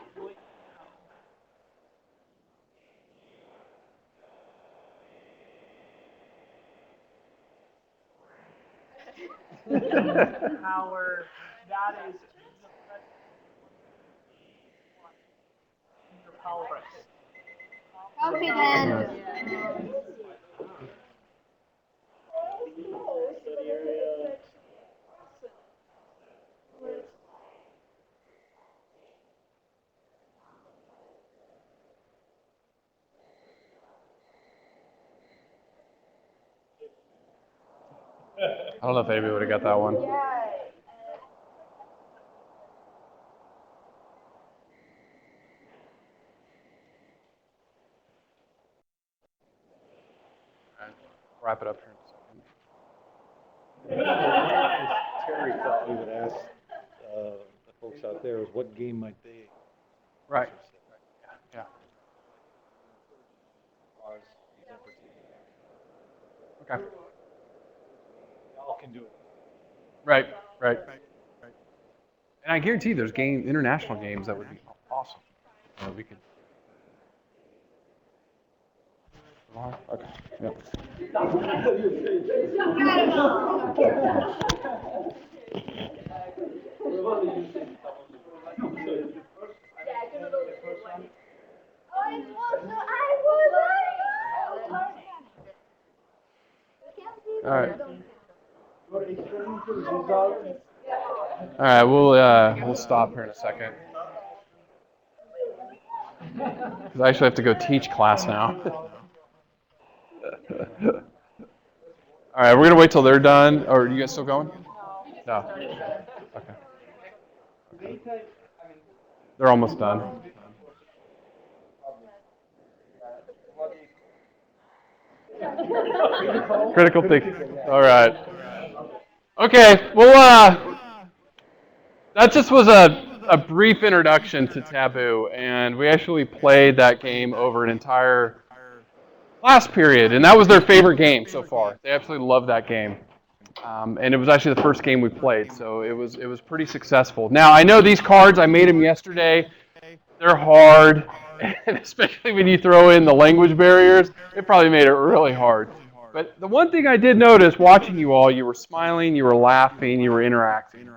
Power. That is your power. Copy then. Study area. I don't know if anybody would have got that one. Wrap it up here in a second. Terry thought we would ask the folks out there is what game might they? Right. Yeah. Ours. Okay. Y'all can do it. Right. And I guarantee there's international games that would be Awesome. We can. Okay. Yep. All right. All right. We'll stop here in a second because I actually have to go teach class now. All right. We're gonna wait till they're done. Or are you guys still going? No. Okay. They're almost done. Critical thinking. All right. Okay. Well, that just was a brief introduction to Taboo, and we actually played that game over an entire class period, and that was their favorite game so far. They absolutely loved that game. And it was actually the first game we played, so it was pretty successful. Now, I know these cards, I made them yesterday. They're hard, and especially when you throw in the language barriers, it probably made it really hard. But the one thing I did notice watching you all, you were smiling, you were laughing, you were interacting.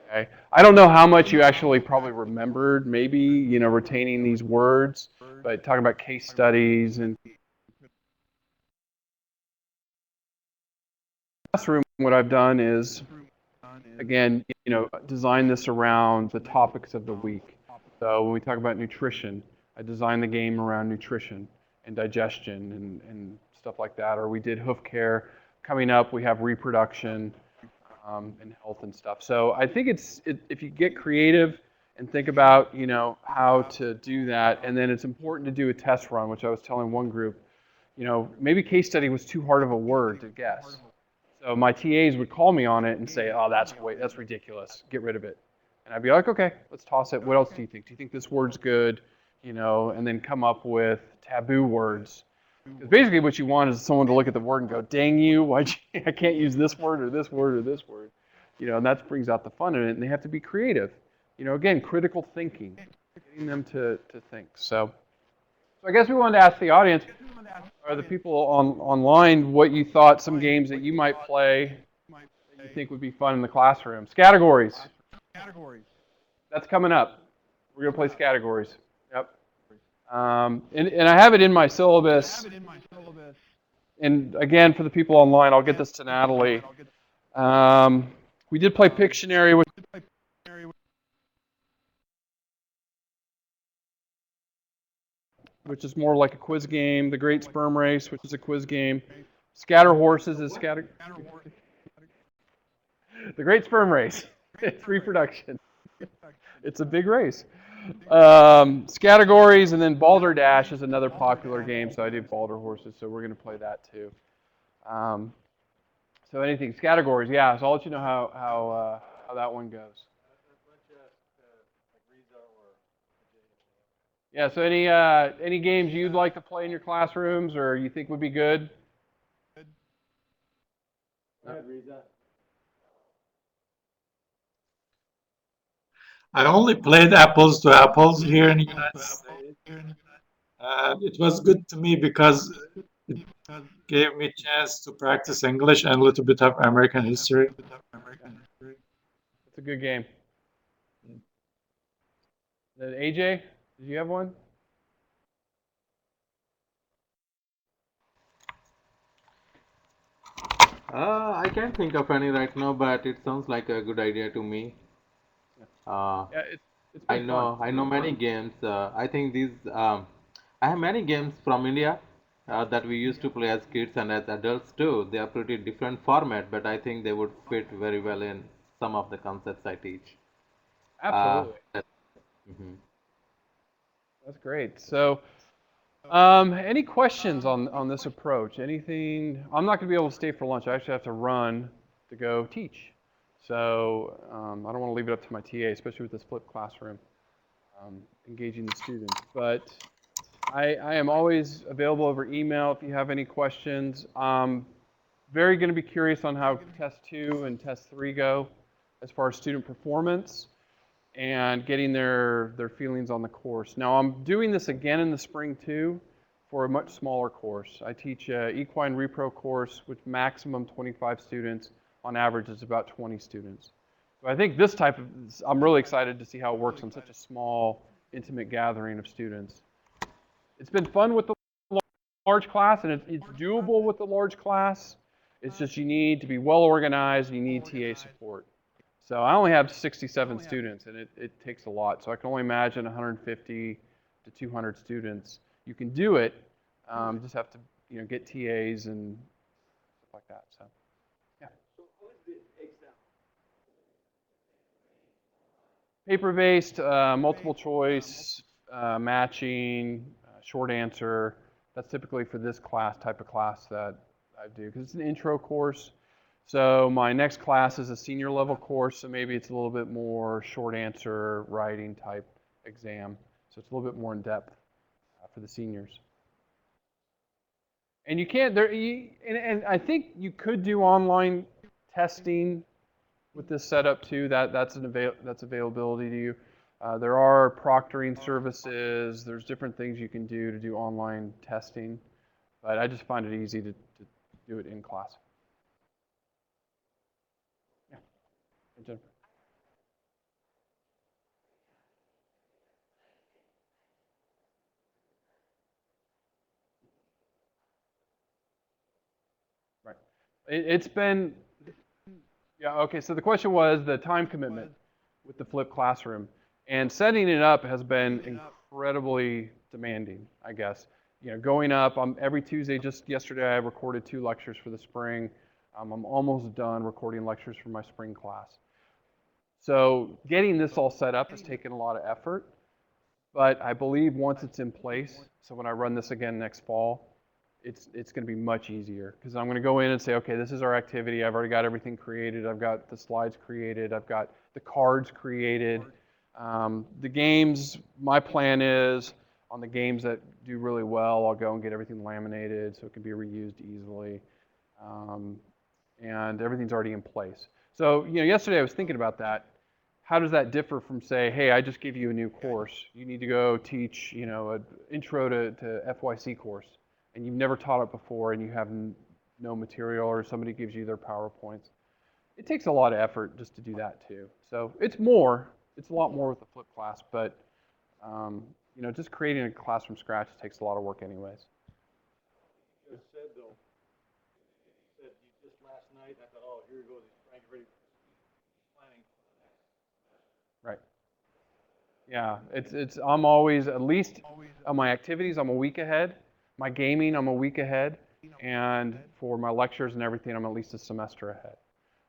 Okay? I don't know how much you actually probably remembered, maybe, retaining these words, but talking about case studies and classroom, what I've done is, again, design this around the topics of the week. So when we talk about nutrition, I designed the game around nutrition and digestion and stuff like that. Or we did hoof care. Coming up, we have reproduction and health and stuff. So I think if you get creative and think about, how to do that, and then it's important to do a test run, which I was telling one group, maybe case study was too hard of a word to guess. So my TAs would call me on it and say, "Oh, that's ridiculous. Get rid of it." And I'd be like, "Okay, let's toss it. What else do you think? Do you think this word's good?" And then come up with taboo words. Because basically what you want is someone to look at the word and go, "Dang you, I can't use this word or this word or this word." And that brings out the fun in it, and they have to be creative. Again, critical thinking, getting them to think. So I guess we wanted to ask the audience, or the people online, what you thought some games that you might play that you think would be fun in the classroom. Categories. That's coming up. We're going to play categories. Yep. And I have it in my syllabus. And again, for the people online, I'll get this to Natalie. We did play Pictionary, which is more like a quiz game. The Great Sperm Race, which is a quiz game. Scatter Horses is scatter. The Great Sperm Race. It's reproduction. It's a big race. Categories, and then Balderdash is another popular game. So I do Balder Horses, so we're going to play that too. So anything categories, yeah. So I'll let you know how that one goes. Yeah. So any games you'd like to play in your classrooms, or you think would be good? I only played apples to apples here in the United States. It was good to me because it gave me a chance to practice English and a little bit of American history. It's a good game. Then AJ, did you have one? I can't think of any right now, but it sounds like a good idea to me. Yeah, it's I been know fun. I know many games. I think I have many games from India that we used to play as kids and as adults too. They are pretty different format, but I think they would fit very well in some of the concepts I teach. Uh, Absolutely. that- mhm. That's great. So, any questions on this approach? Anything? I'm not going to be able to stay for lunch. I actually have to run to go teach. So I don't want to leave it up to my TA, especially with this flipped classroom, engaging the students. But I am always available over email if you have any questions. Very going to be curious on how Test 2 and Test 3 go as far as student performance. and getting their feelings on the course. Now I'm doing this again in the spring too for a much smaller course. I teach a equine repro course with maximum 25 students. On average, it's about 20 students. So I think this type of, I'm really excited to see how it works on such a small, intimate gathering of students. It's been fun with the large class, and it's doable with the large class. It's just you need to be well organized, and you need TA support. So I only have 67 students, and it takes a lot. So I can only imagine 150 to 200 students. You can do it, just have to get TAs and stuff like that. So yeah. Paper-based, multiple choice, matching, short answer. That's typically for this type of class that I do, because it's an intro course. So my next class is a senior level course, so maybe it's a little bit more short answer writing type exam. So it's a little bit more in depth for the seniors. And you can't, and I think you could do online testing with this setup too. That's availability to you. There are proctoring services. There's different things you can do to do online testing, but I just find it easy to do it in class. Yeah. Hey, Jennifer. Right. It's been, yeah, okay, so the question was the time commitment with the flipped classroom. And setting it up has been incredibly demanding, I guess. Going up, every Tuesday, just yesterday, I recorded 2 lectures for the spring. I'm almost done recording lectures for my spring class. So getting this all set up has taken a lot of effort, but I believe once it's in place, so when I run this again next fall, it's going to be much easier, because I'm going to go in and say, okay, this is our activity. I've already got everything created. I've got the slides created. I've got the cards created. The games, my plan is on the games that do really well, I'll go and get everything laminated so it can be reused easily. And everything's already in place. So, yesterday I was thinking about that. How does that differ from, say, hey, I just gave you a new course. You need to go teach, an intro to FYC course, and you've never taught it before, and you have no material, or somebody gives you their PowerPoints. It takes a lot of effort just to do that too. So it's a lot more with the flipped class, but just creating a class from scratch takes a lot of work anyways. You just said though, you said you just last night, I thought, oh, here goes, he's trying to ready planning for the next. Right. Yeah, I'm always, at least on my activities, I'm a week ahead. My gaming, I'm a week ahead. And for my lectures and everything, I'm at least a semester ahead.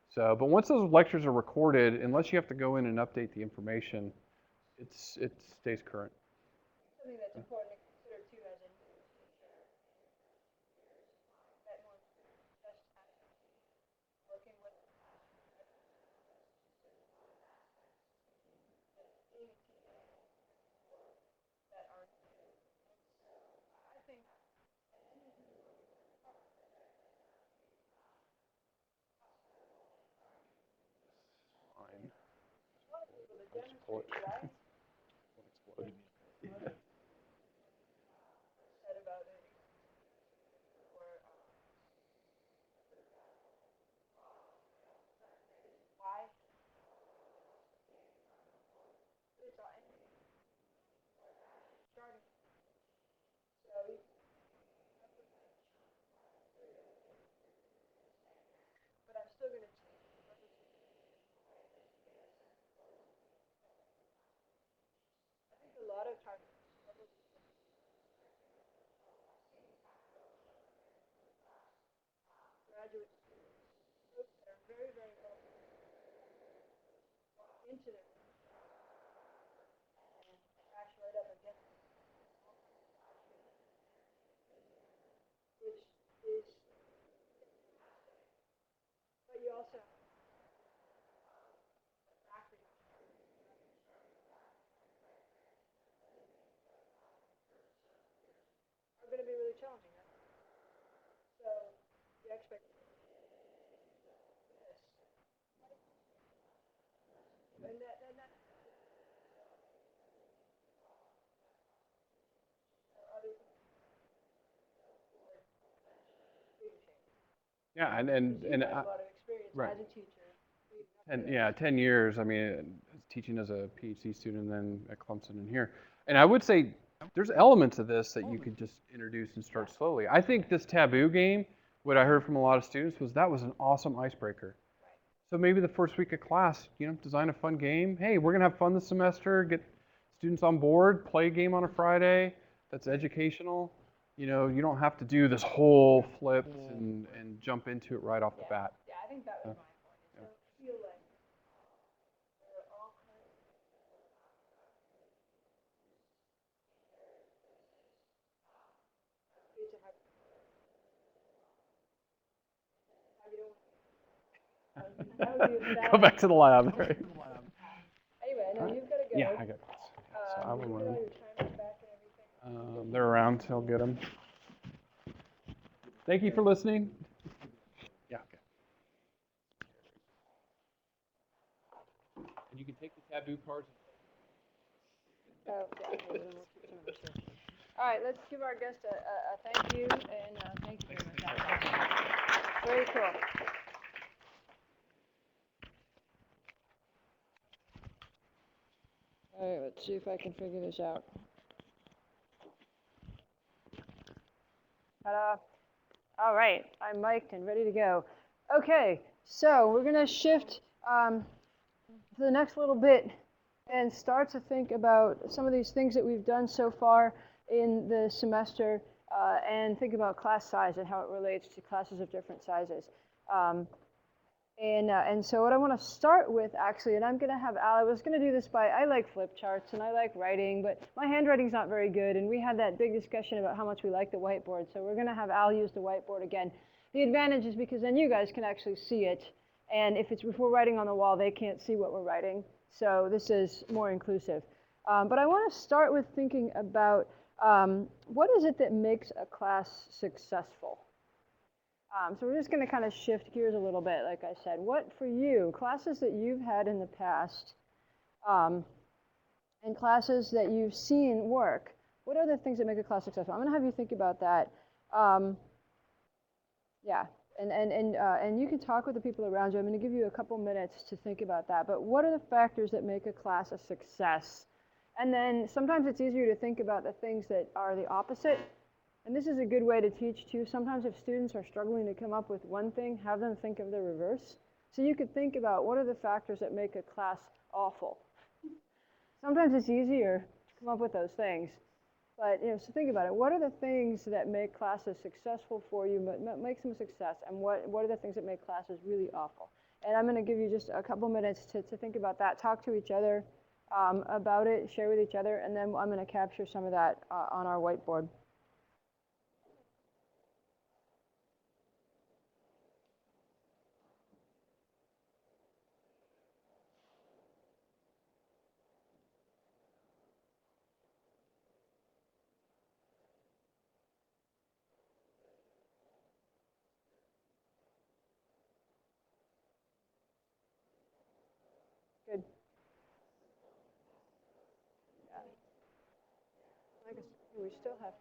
So, but once those lectures are recorded, unless you have to go in and update the information, it stays current. Something that's important to consider too, as in that more just working with that are, I think, Fine. a lot of people to I'll just pull demonstrate, it. right? Explode. Yeah. Said about it, or why it's all starting. So, but I'm still going to change. I think a lot of times graduate students that are very, very well into their and crash right up against it, which is, but you also have practical are going to be really challenging. Right? So the expectation is this, and that Yeah, You and have a lot of experience right. as a teacher. And yeah, 10 years. I mean, teaching as a PhD student, and then at Clemson and here. And I would say there's elements of this that you could just introduce and start slowly. I think this taboo game, what I heard from a lot of students was that was an awesome icebreaker. So maybe the first week of class, design a fun game. Hey, we're gonna have fun this semester. Get students on board. Play a game on a Friday that's educational. You don't have to do this whole flips and jump into it right off the bat. Yeah, I think that was my point. Yeah. So feel like they're all kind of kids that have you don't that would be a bad Go back to the lab. Right? Anyway, I know you've got to go. Yeah, I got this. So I Did will you get all run. your timers back and everything? They're around, so I'll get them. Thank you for listening. Yeah. Okay. And you can take the taboo cards. Oh, yeah. Okay, then we'll keep some of this here. All right, let's give our guest a thank you, and thank you very much. Very cool. All right, let's see if I can figure this out. Ta-da. All right, I'm mic'd and ready to go. Okay, so we're going to shift to the next little bit and start to think about some of these things that we've done so far in the semester and think about class size and how it relates to classes of different sizes. And so what I want to start with, actually, and I'm going to have Al, I was going to do this I like flip charts and I like writing, but my handwriting's not very good, and we had that big discussion about how much we like the whiteboard, so we're going to have Al use the whiteboard again. The advantage is because then you guys can actually see it, and if we're writing on the wall, they can't see what we're writing, so this is more inclusive. But I want to start with thinking about what is it that makes a class successful? So we're just going to kind of shift gears a little bit, like I said. What, for you, classes that you've had in the past and classes that you've seen work, what are the things that make a class successful? I'm going to have you think about that. Yeah, and you can talk with the people around you. I'm going to give you a couple minutes to think about that. But what are the factors that make a class a success? And then sometimes it's easier to think about the things that are the opposite. And this is a good way to teach too. Sometimes if students are struggling to come up with one thing, have them think of the reverse. So you could think about what are the factors that make a class awful. Sometimes it's easier to come up with those things. But so think about it. What are the things that make classes successful for you, makes them a success, and what are the things that make classes really awful? And I'm going to give you just a couple minutes to think about that. Talk to each other about it, share with each other, and then I'm going to capture some of that on our whiteboard. Good. Yeah. I guess we still have to.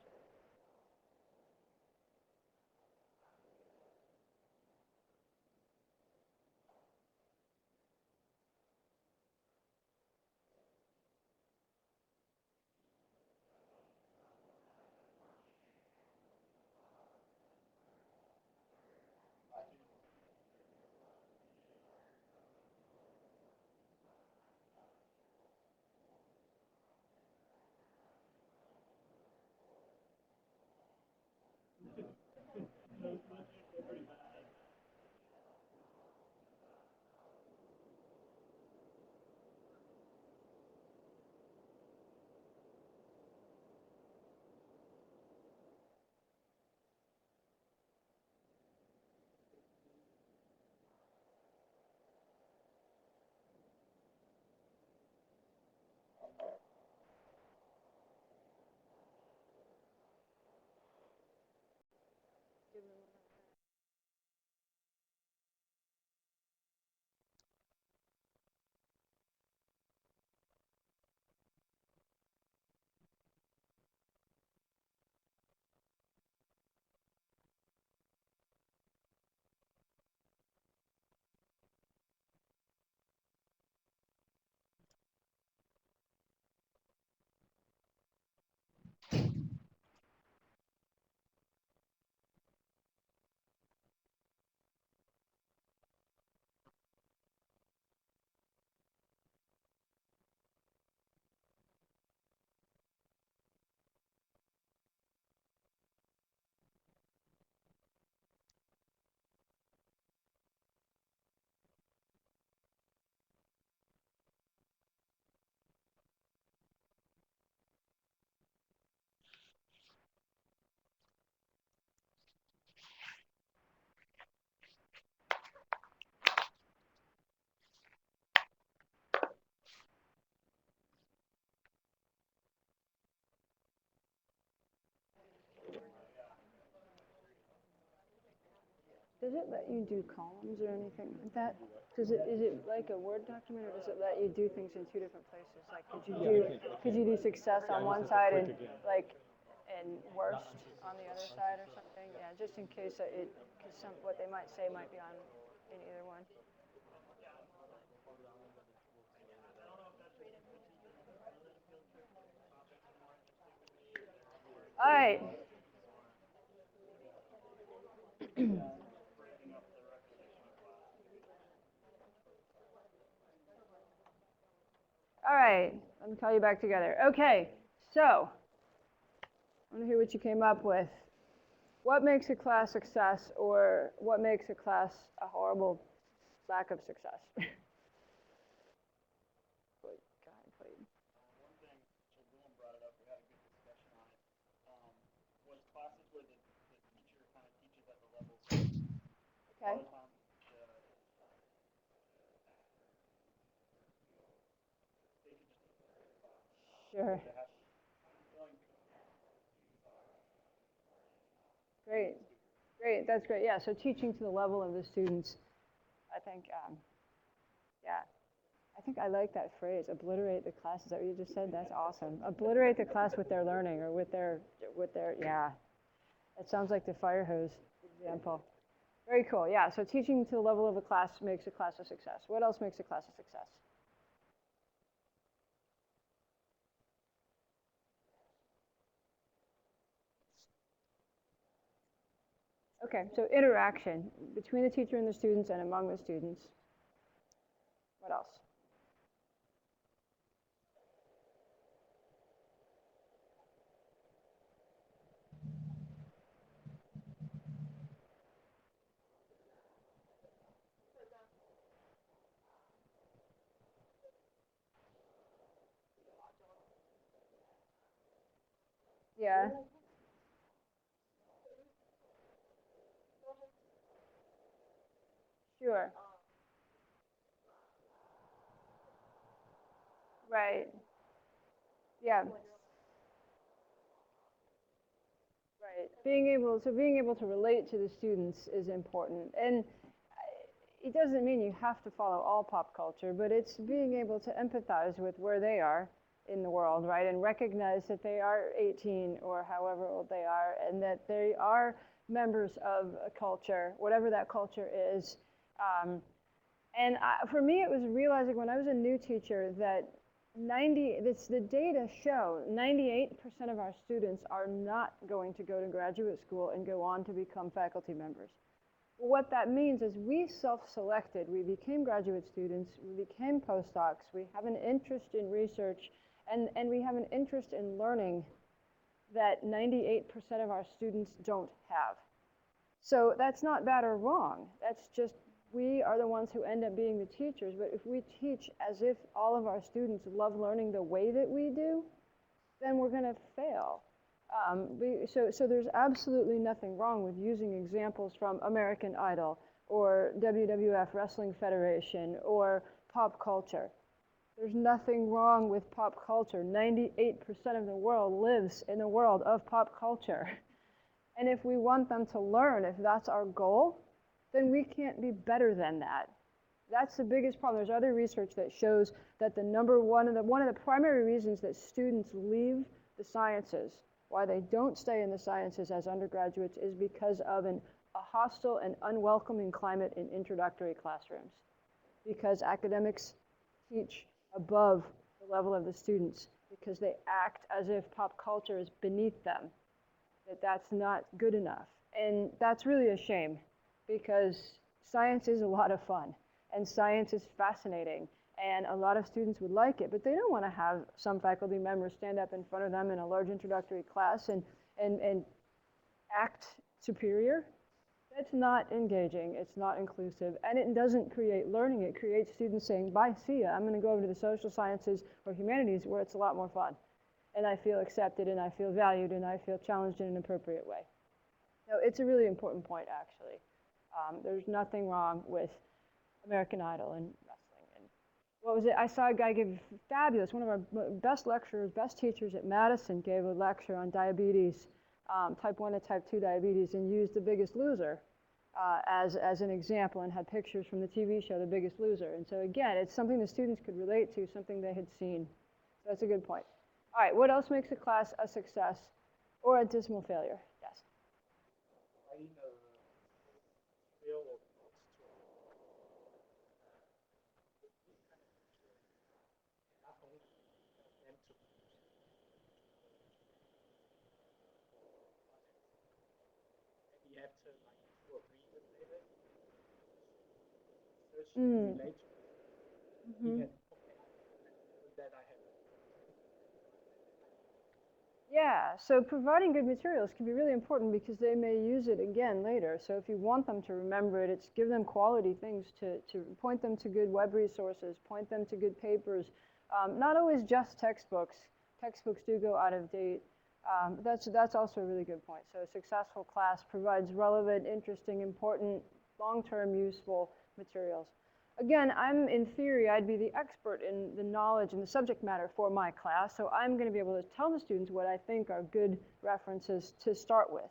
Does it let you do columns or anything like that? Is it like a Word document, or does it let you do things in two different places? Like, could you do success on one side and and worst on the other side or something? Yeah, just in case because what they might say might be on in either one. All right. All right, let me call you back together. Okay, so I want to hear what you came up with. What makes a class success, or what makes a class a horrible lack of success? One thing, Taboo brought it up, we had a good discussion on it, was classes where the teacher kind of teaches at the level. Okay. A lot of times, Sure. Great. Great, that's great. Yeah, so teaching to the level of the students, I think, yeah. I think I like that phrase, obliterate the class. Is that what you just said? That's awesome. Obliterate the class with their learning, or with their, yeah. It sounds like the fire hose example. Very cool, yeah. So teaching to the level of a class makes a class a success. What else makes a class a success? Okay, so interaction between the teacher and the students and among the students. What else? Yeah. Sure. Right. Yeah. Right. Being able to relate to the students is important. And it doesn't mean you have to follow all pop culture, but it's being able to empathize with where they are in the world, right? And recognize that they are 18 or however old they are, and that they are members of a culture, whatever that culture is. For me, it was realizing when I was a new teacher that the data show 98% of our students are not going to go to graduate school and go on to become faculty members. What that means is we self-selected. We became graduate students, we became postdocs, we have an interest in research, and we have an interest in learning that 98% of our students don't have. So that's not bad or wrong. That's just, we are the ones who end up being the teachers. But if we teach as if all of our students love learning the way that we do, then we're going to fail. So there's absolutely nothing wrong with using examples from American Idol or WWF Wrestling Federation or pop culture. There's nothing wrong with pop culture. 98% of the world lives in a world of pop culture. And if we want them to learn, if that's our goal, then we can't be better than that. That's the biggest problem. There's other research that shows that one of the primary reasons that students leave the sciences, why they don't stay in the sciences as undergraduates, is because of a hostile and unwelcoming climate in introductory classrooms. Because academics teach above the level of the students, because they act as if pop culture is beneath them, that's not good enough. And that's really a shame, because science is a lot of fun, and science is fascinating, and a lot of students would like it, but they don't want to have some faculty member stand up in front of them in a large introductory class and act superior. That's not engaging, it's not inclusive, and it doesn't create learning. It creates students saying, bye, see ya, I'm going to go over to the social sciences or humanities where it's a lot more fun, and I feel accepted, and I feel valued, and I feel challenged in an appropriate way. So it's a really important point, actually. There's nothing wrong with American Idol and wrestling. And what was it? I saw a guy give fabulous, one of our best lecturers, best teachers at Madison, gave a lecture on diabetes, type 1 and type 2 diabetes, and used The Biggest Loser as an example and had pictures from the TV show The Biggest Loser. And so again, it's something the students could relate to, something they had seen. So that's a good point. All right, what else makes a class a success or a dismal failure? Yes. Mm. Mm-hmm. Yeah, so providing good materials can be really important because they may use it again later. So if you want them to remember it, it's give them quality things to point them to good web resources, point them to good papers. Not always just textbooks. Textbooks do go out of date. That's also a really good point. So a successful class provides relevant, interesting, important, long-term useful materials. Again, in theory, I'd be the expert in the knowledge and the subject matter for my class, so I'm going to be able to tell the students what I think are good references to start with.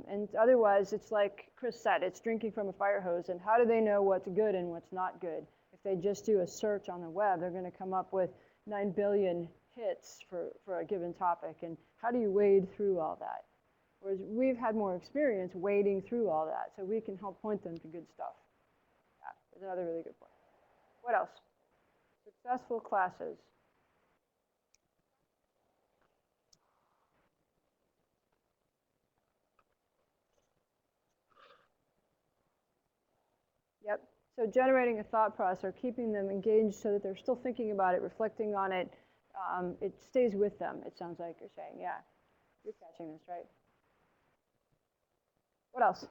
And otherwise, it's like Chris said, it's drinking from a fire hose, and how do they know what's good and what's not good? If they just do a search on the web, they're going to come up with 9 billion hits for a given topic, and how do you wade through all that? Whereas we've had more experience wading through all that, so we can help point them to good stuff. Is another really good point. What else? Successful classes. Yep. So generating a thought process or keeping them engaged so that they're still thinking about it, reflecting on it, it stays with them, it sounds like you're saying. Yeah. You're catching this, right? What else?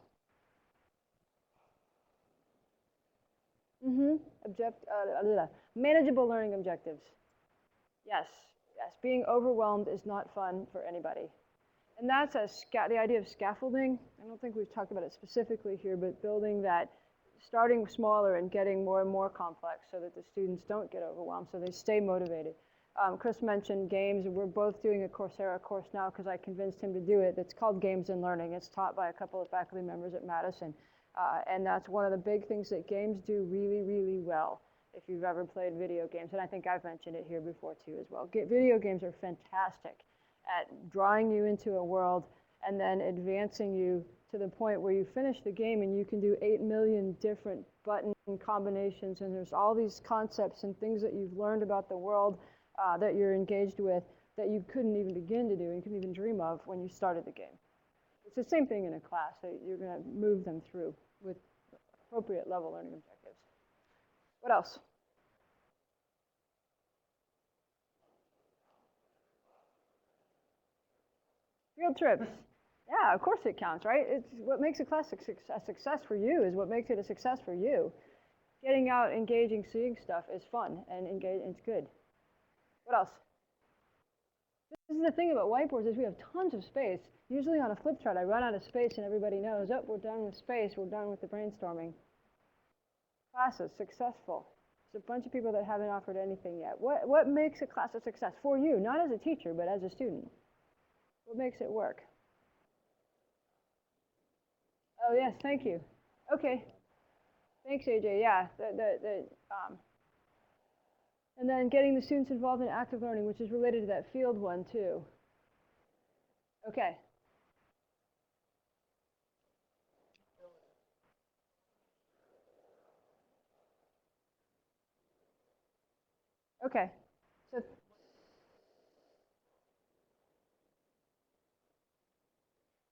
Manageable learning objectives. Yes, yes. Being overwhelmed is not fun for anybody. And that's the idea of scaffolding. I don't think we've talked about it specifically here, but building that, starting smaller and getting more and more complex so that the students don't get overwhelmed, so they stay motivated. Chris mentioned games, and we're both doing a Coursera course now because I convinced him to do it. It's called Games and Learning. It's taught by a couple of faculty members at Madison. And that's one of the big things that games do really, really well if you've ever played video games. And I think I've mentioned it here before too as well. Video games are fantastic at drawing you into a world and then advancing you to the point where you finish the game and you can do 8 million different button combinations, and there's all these concepts and things that you've learned about the world that you're engaged with that you couldn't even begin to do and couldn't even dream of when you started the game. It's the same thing in a class that you're going to move them through with appropriate level learning objectives. What else? Field trips. Yeah, of course it counts, right? It's what makes a class a success for you is what makes it a success for you. Getting out, engaging, seeing stuff is fun and it's good. What else? This is the thing about whiteboards is we have tons of space. Usually on a flip chart, I run out of space and everybody knows, oh, we're done with space, we're done with the brainstorming. Classes, successful. There's a bunch of people that haven't offered anything yet. What makes a class a success for you, not as a teacher, but as a student? What makes it work? Oh, yes, thank you. Okay. Thanks, AJ. Yeah. And then getting the students involved in active learning, which is related to that field one, too. Okay. Okay.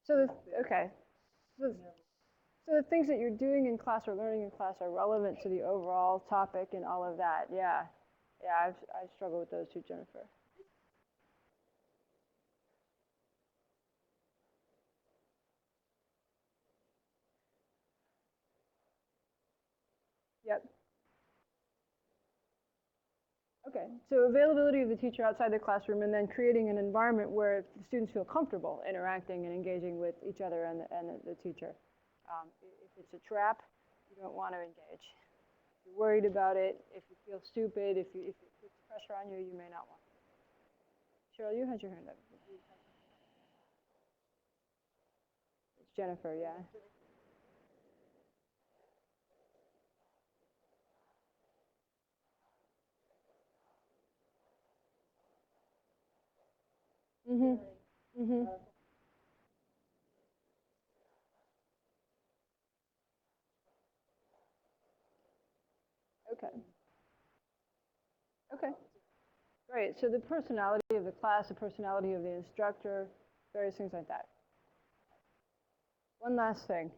Okay. So the things that you're doing in class or learning in class are relevant to the overall topic and all of that. Yeah. Yeah, I struggle with those too, Jennifer. Yep. Okay, so availability of the teacher outside the classroom and then creating an environment where the students feel comfortable interacting and engaging with each other and the teacher. If it's a trap, you don't want to engage. If you're worried about it, if you feel stupid, if it puts pressure on you, you may not want to. Cheryl, you had your hand up. It's Jennifer, yeah. Mhm. Mhm. Okay. Okay. Great. So the personality of the class, the personality of the instructor, various things like that. One last thing.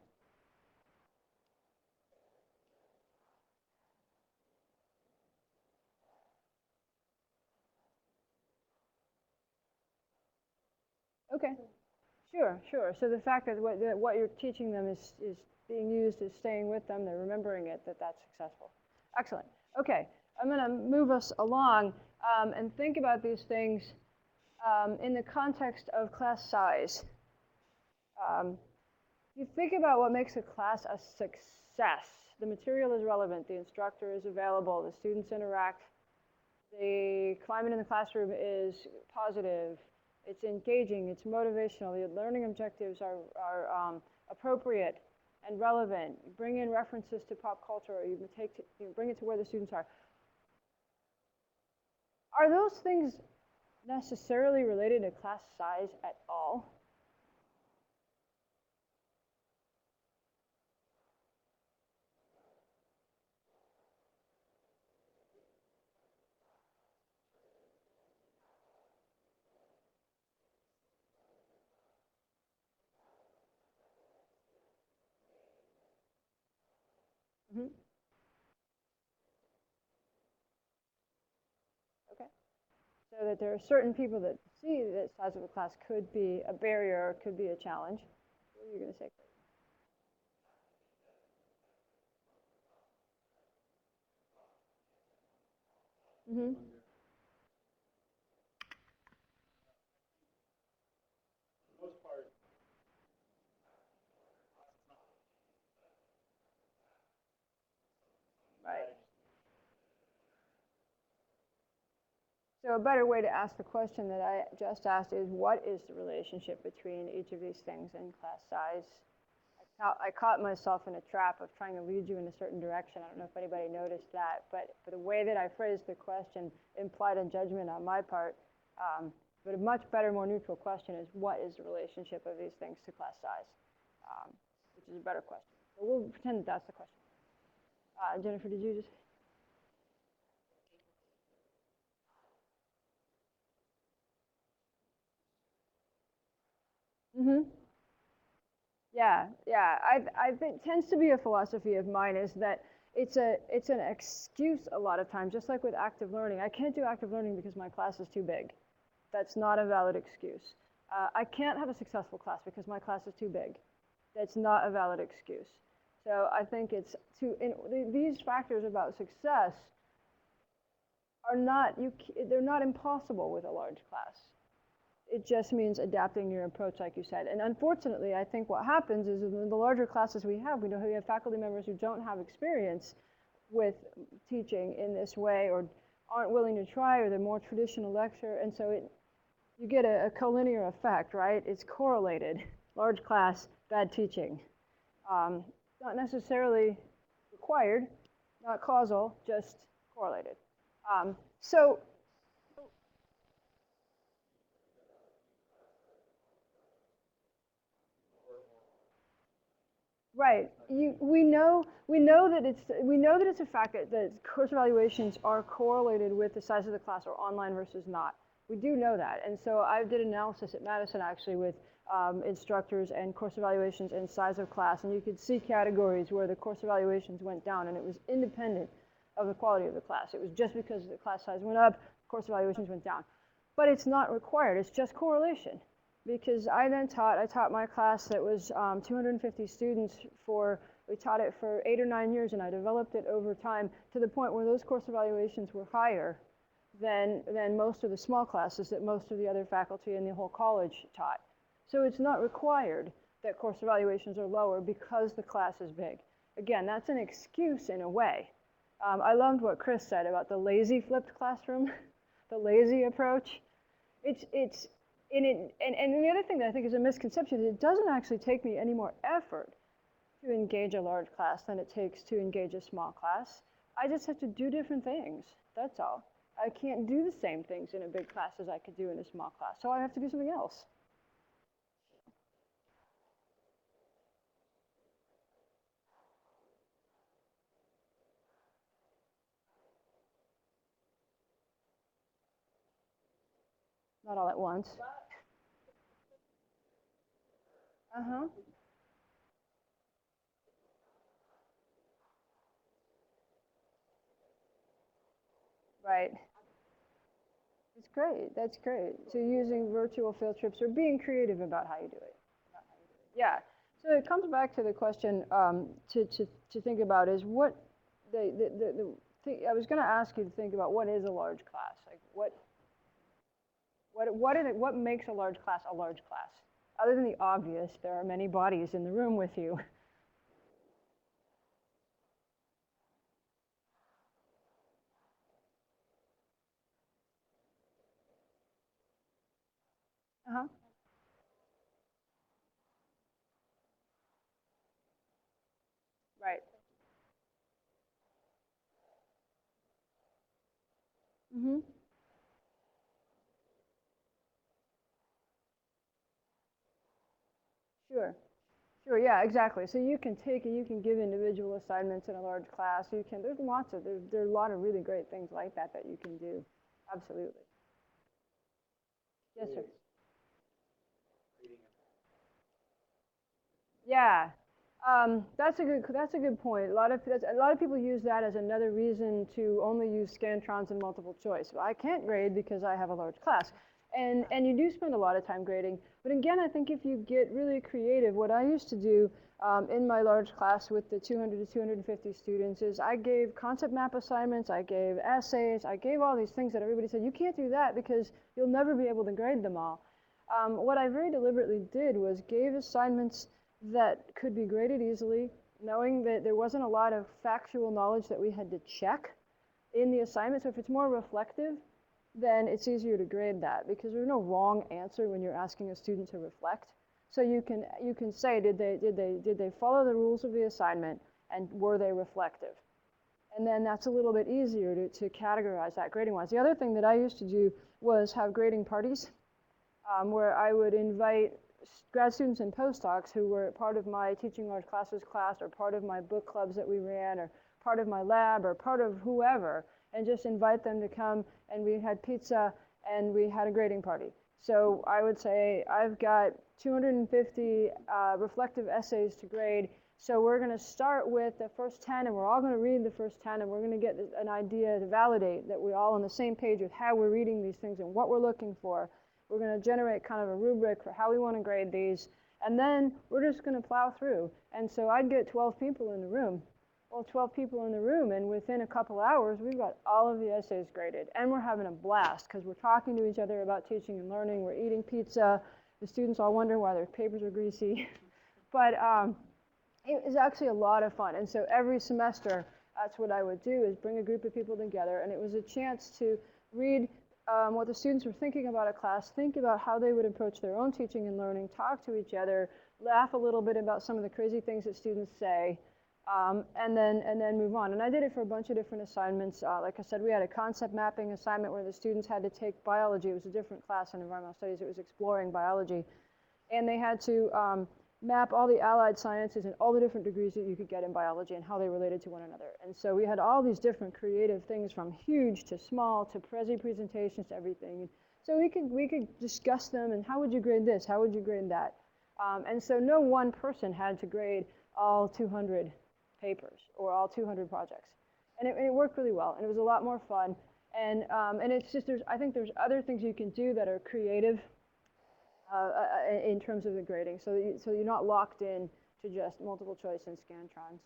Okay. Sure, sure. So the fact that what you're teaching them is being used, is staying with them, they're remembering it, that's successful. Excellent. Okay, I'm going to move us along and think about these things in the context of class size. You think about what makes a class a success. The material is relevant, the instructor is available, the students interact, the climate in the classroom is positive, it's engaging, it's motivational, the learning objectives are appropriate and relevant. You bring in references to pop culture, or you bring it to where the students are. Are those things necessarily related to class size at all? Mm-hmm. Okay. So that there are certain people that see that size of a class could be a barrier, or could be a challenge. What are you going to say? Mm-hmm. Right. So a better way to ask the question that I just asked is, what is the relationship between each of these things in class size? I caught myself in a trap of trying to lead you in a certain direction. I don't know if anybody noticed that, but the way that I phrased the question implied a judgment on my part. But a much better, more neutral question is, what is the relationship of these things to class size? Which is a better question. So we'll pretend that that's the question. Jennifer, did you just? Mm-hmm. Yeah, yeah. I think tends to be a philosophy of mine is that it's an excuse a lot of times, just like with active learning. I can't do active learning because my class is too big. That's not a valid excuse. I can't have a successful class because my class is too big. That's not a valid excuse. So I think it's these factors about success are not they're not impossible with a large class. It just means adapting your approach, like you said. And unfortunately, I think what happens is in the larger classes we have faculty members who don't have experience with teaching in this way, or aren't willing to try, or they're more traditional lecture, and so you get a collinear effect, right? It's correlated. Large class, bad teaching. Not necessarily required, not causal, just correlated. So right. We know that it's a fact that course evaluations are correlated with the size of the class, or online versus not. We do know that, and so I did analysis at Madison actually with instructors and course evaluations and size of class, and you could see categories where the course evaluations went down, and it was independent of the quality of the class. It was just because the class size went up, course evaluations went down. But it's not required. It's just correlation. Because I taught my class that was 250 students we taught it for 8 or 9 years, and I developed it over time to the point where those course evaluations were higher than most of the small classes that most of the other faculty in the whole college taught. So it's not required that course evaluations are lower because the class is big. Again, that's an excuse in a way. I loved what Chris said about the lazy flipped classroom, the lazy approach. And the other thing that I think is a misconception is it doesn't actually take me any more effort to engage a large class than it takes to engage a small class. I just have to do different things. That's all. I can't do the same things in a big class as I could do in a small class, so I have to do something else. Not all at once. Uh-huh. Right. It's great. That's great. So using virtual field trips or being creative about how you do it. Yeah. So it comes back to the question to think about is what I was going to ask you to think about what is a large class? Like what makes a large class a large class? Other than the obvious, there are many bodies in the room with you. Uh-huh. Right. Mm-hmm. Sure. Sure, yeah, exactly. So you can take and you can give individual assignments in a large class. You can, there are a lot of really great things like that that you can do. Absolutely. Yes, sir. Yeah, that's a good point. A lot of people use that as another reason to only use Scantrons and multiple choice. Well, I can't grade because I have a large class, and you do spend a lot of time grading. But again, I think if you get really creative, what I used to do in my large class with the 200 to 250 students is I gave concept map assignments, I gave essays, I gave all these things that everybody said you can't do that because you'll never be able to grade them all. What I very deliberately did was gave assignments that could be graded easily, knowing that there wasn't a lot of factual knowledge that we had to check in the assignment. So if it's more reflective, then it's easier to grade that because there's no wrong answer when you're asking a student to reflect. So you can say, did they follow the rules of the assignment and were they reflective? And then that's a little bit easier to categorize that grading wise. The other thing that I used to do was have grading parties where I would invite grad students and postdocs who were part of my teaching large classes class or part of my book clubs that we ran or part of my lab or part of whoever and just invite them to come and we had pizza and we had a grading party. So I would say I've got 250 reflective essays to grade. So we're going to start with the first 10 and we're all going to read the first 10 and we're going to get an idea to validate that we're all on the same page with how we're reading these things and what we're looking for. We're going to generate kind of a rubric for how we want to grade these, and then we're just going to plow through. And so I'd get 12 people in the room. Well, 12 people in the room, and within a couple hours, we've got all of the essays graded. And we're having a blast because we're talking to each other about teaching and learning. We're eating pizza. The students all wonder why their papers are greasy. But it was actually a lot of fun. And so every semester, that's what I would do is bring a group of people together, and it was a chance to read what the students were thinking about a class, think about how they would approach their own teaching and learning, talk to each other, laugh a little bit about some of the crazy things that students say, and then move on. And I did it for a bunch of different assignments. Like I said, we had a concept mapping assignment where the students had to take biology. It was a different class in environmental studies. It was exploring biology. And they had to map all the allied sciences and all the different degrees that you could get in biology and how they related to one another. And so we had all these different creative things from huge to small to Prezi presentations to everything. So we could discuss them and how would you grade this? How would you grade that? And so no one person had to grade all 200 papers or all 200 projects. And it worked really well and it was a lot more fun. And it's just, I think there's other things you can do that are creative in terms of the grading, so you're not locked in to just multiple choice and Scantrons.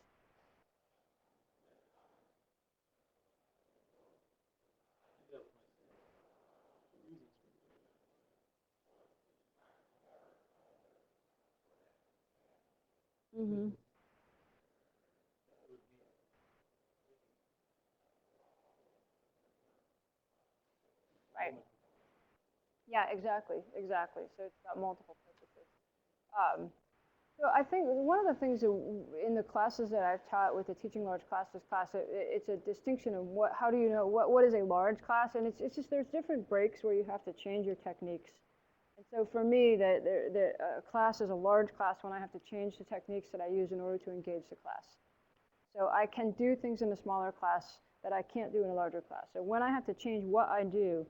Mm-hmm. Right. Yeah, exactly. So it's got multiple purposes. So I think one of the things in the classes that I've taught with the Teaching Large Classes class, it's a distinction of how do you know what is a large class, and it's just there's different breaks where you have to change your techniques. And so for me, the class is a large class when I have to change the techniques that I use in order to engage the class. So I can do things in a smaller class that I can't do in a larger class. So when I have to change what I do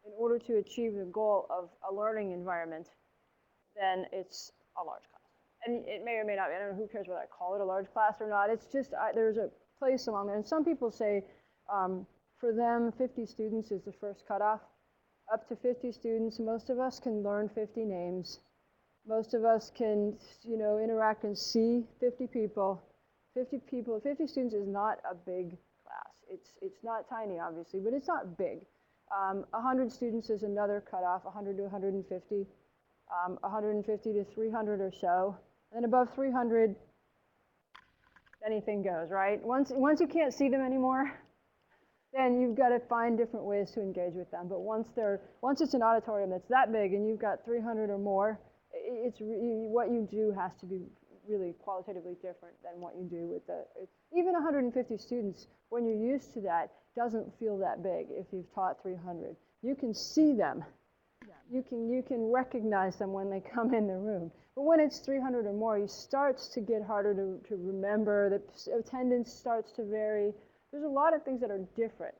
in order to achieve the goal of a learning environment, then it's a large class. And it may or may not be. I don't know, who cares whether I call it a large class or not. It's just there's a place along there. And some people say for them 50 students is the first cutoff. Up to 50 students, most of us can learn 50 names. Most of us can, interact and see 50 people. 50 students is not a big class. It's not tiny, obviously, but it's not big. 100 students is another cutoff, 100 to 150. 150 to 300 or so. And above 300, anything goes, right? Once you can't see them anymore, then you've got to find different ways to engage with them. But once it's an auditorium that's that big and you've got 300 or more, what you do has to be really qualitatively different than what you do with even 150 students. When you're used to that, doesn't feel that big if you've taught 300. You can see them. You can recognize them when they come in the room. But when it's 300 or more, it starts to get harder to remember. The attendance starts to vary. There's a lot of things that are different.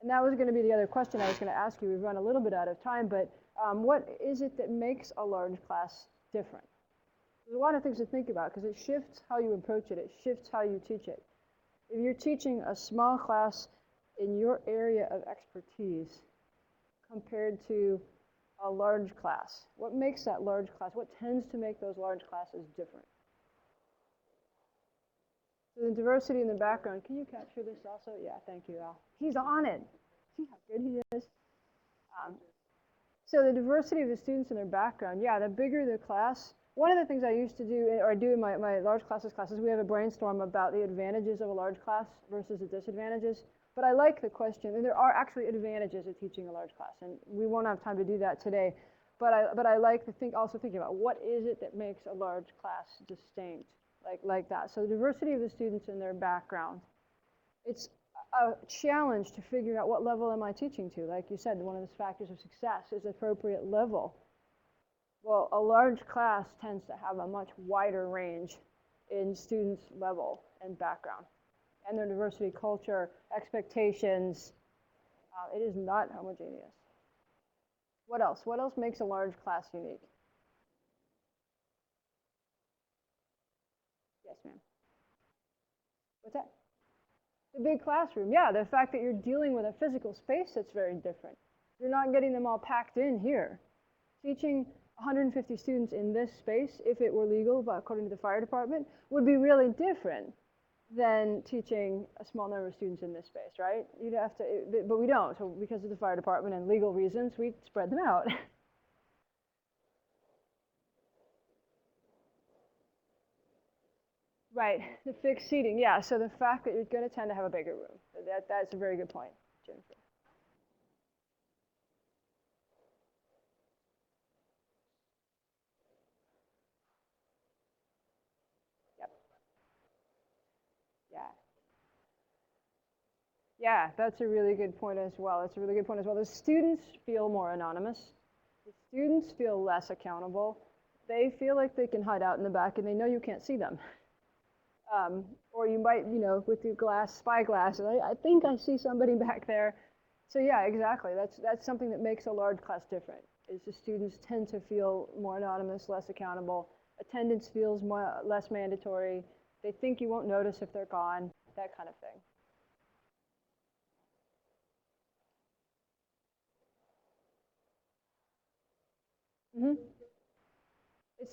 And that was going to be the other question I was going to ask you. We've run a little bit out of time, but what is it that makes a large class different? There's a lot of things to think about because it shifts how you approach it. It shifts how you teach it. If you're teaching a small class in your area of expertise compared to a large class, what makes that large class? What tends to make those large classes different? So the diversity in the background. Can you capture this also? Yeah, thank you, Al. He's on it. See how good he is? So the diversity of the students in their background. Yeah, the bigger the class. One of the things I used to do, or I do in my large classes, we have a brainstorm about the advantages of a large class versus the disadvantages. But I like the question, and there are actually advantages of teaching a large class, and we won't have time to do that today. But I like to also think about what is it that makes a large class distinct, like that. So the diversity of the students and their background. It's a challenge to figure out what level am I teaching to. Like you said, one of the factors of success is appropriate level. Well, a large class tends to have a much wider range in students' level and background, and their diversity, culture, expectations. It is not homogeneous. What else? What else makes a large class unique? Yes, ma'am. What's that? The big classroom. Yeah, the fact that you're dealing with a physical space that's very different. You're not getting them all packed in here. Teaching 150 students in this space, if it were legal, but according to the fire department, would be really different than teaching a small number of students in this space, right? You'd have to, but we don't. So because of the fire department and legal reasons, we spread them out. Right, the fixed seating, yeah. So the fact that you're going to tend to have a bigger room, that's a very good point, Jennifer. Yep. Yeah. Yeah, that's a really good point as well. It's a really good point as well. The students feel more anonymous. The students feel less accountable. They feel like they can hide out in the back and they know you can't see them. Or you might, with your spyglass, I think I see somebody back there. So yeah, exactly. That's something that makes a large class different, is the students tend to feel more anonymous, less accountable. Attendance feels less mandatory. They think you won't notice if they're gone, that kind of thing.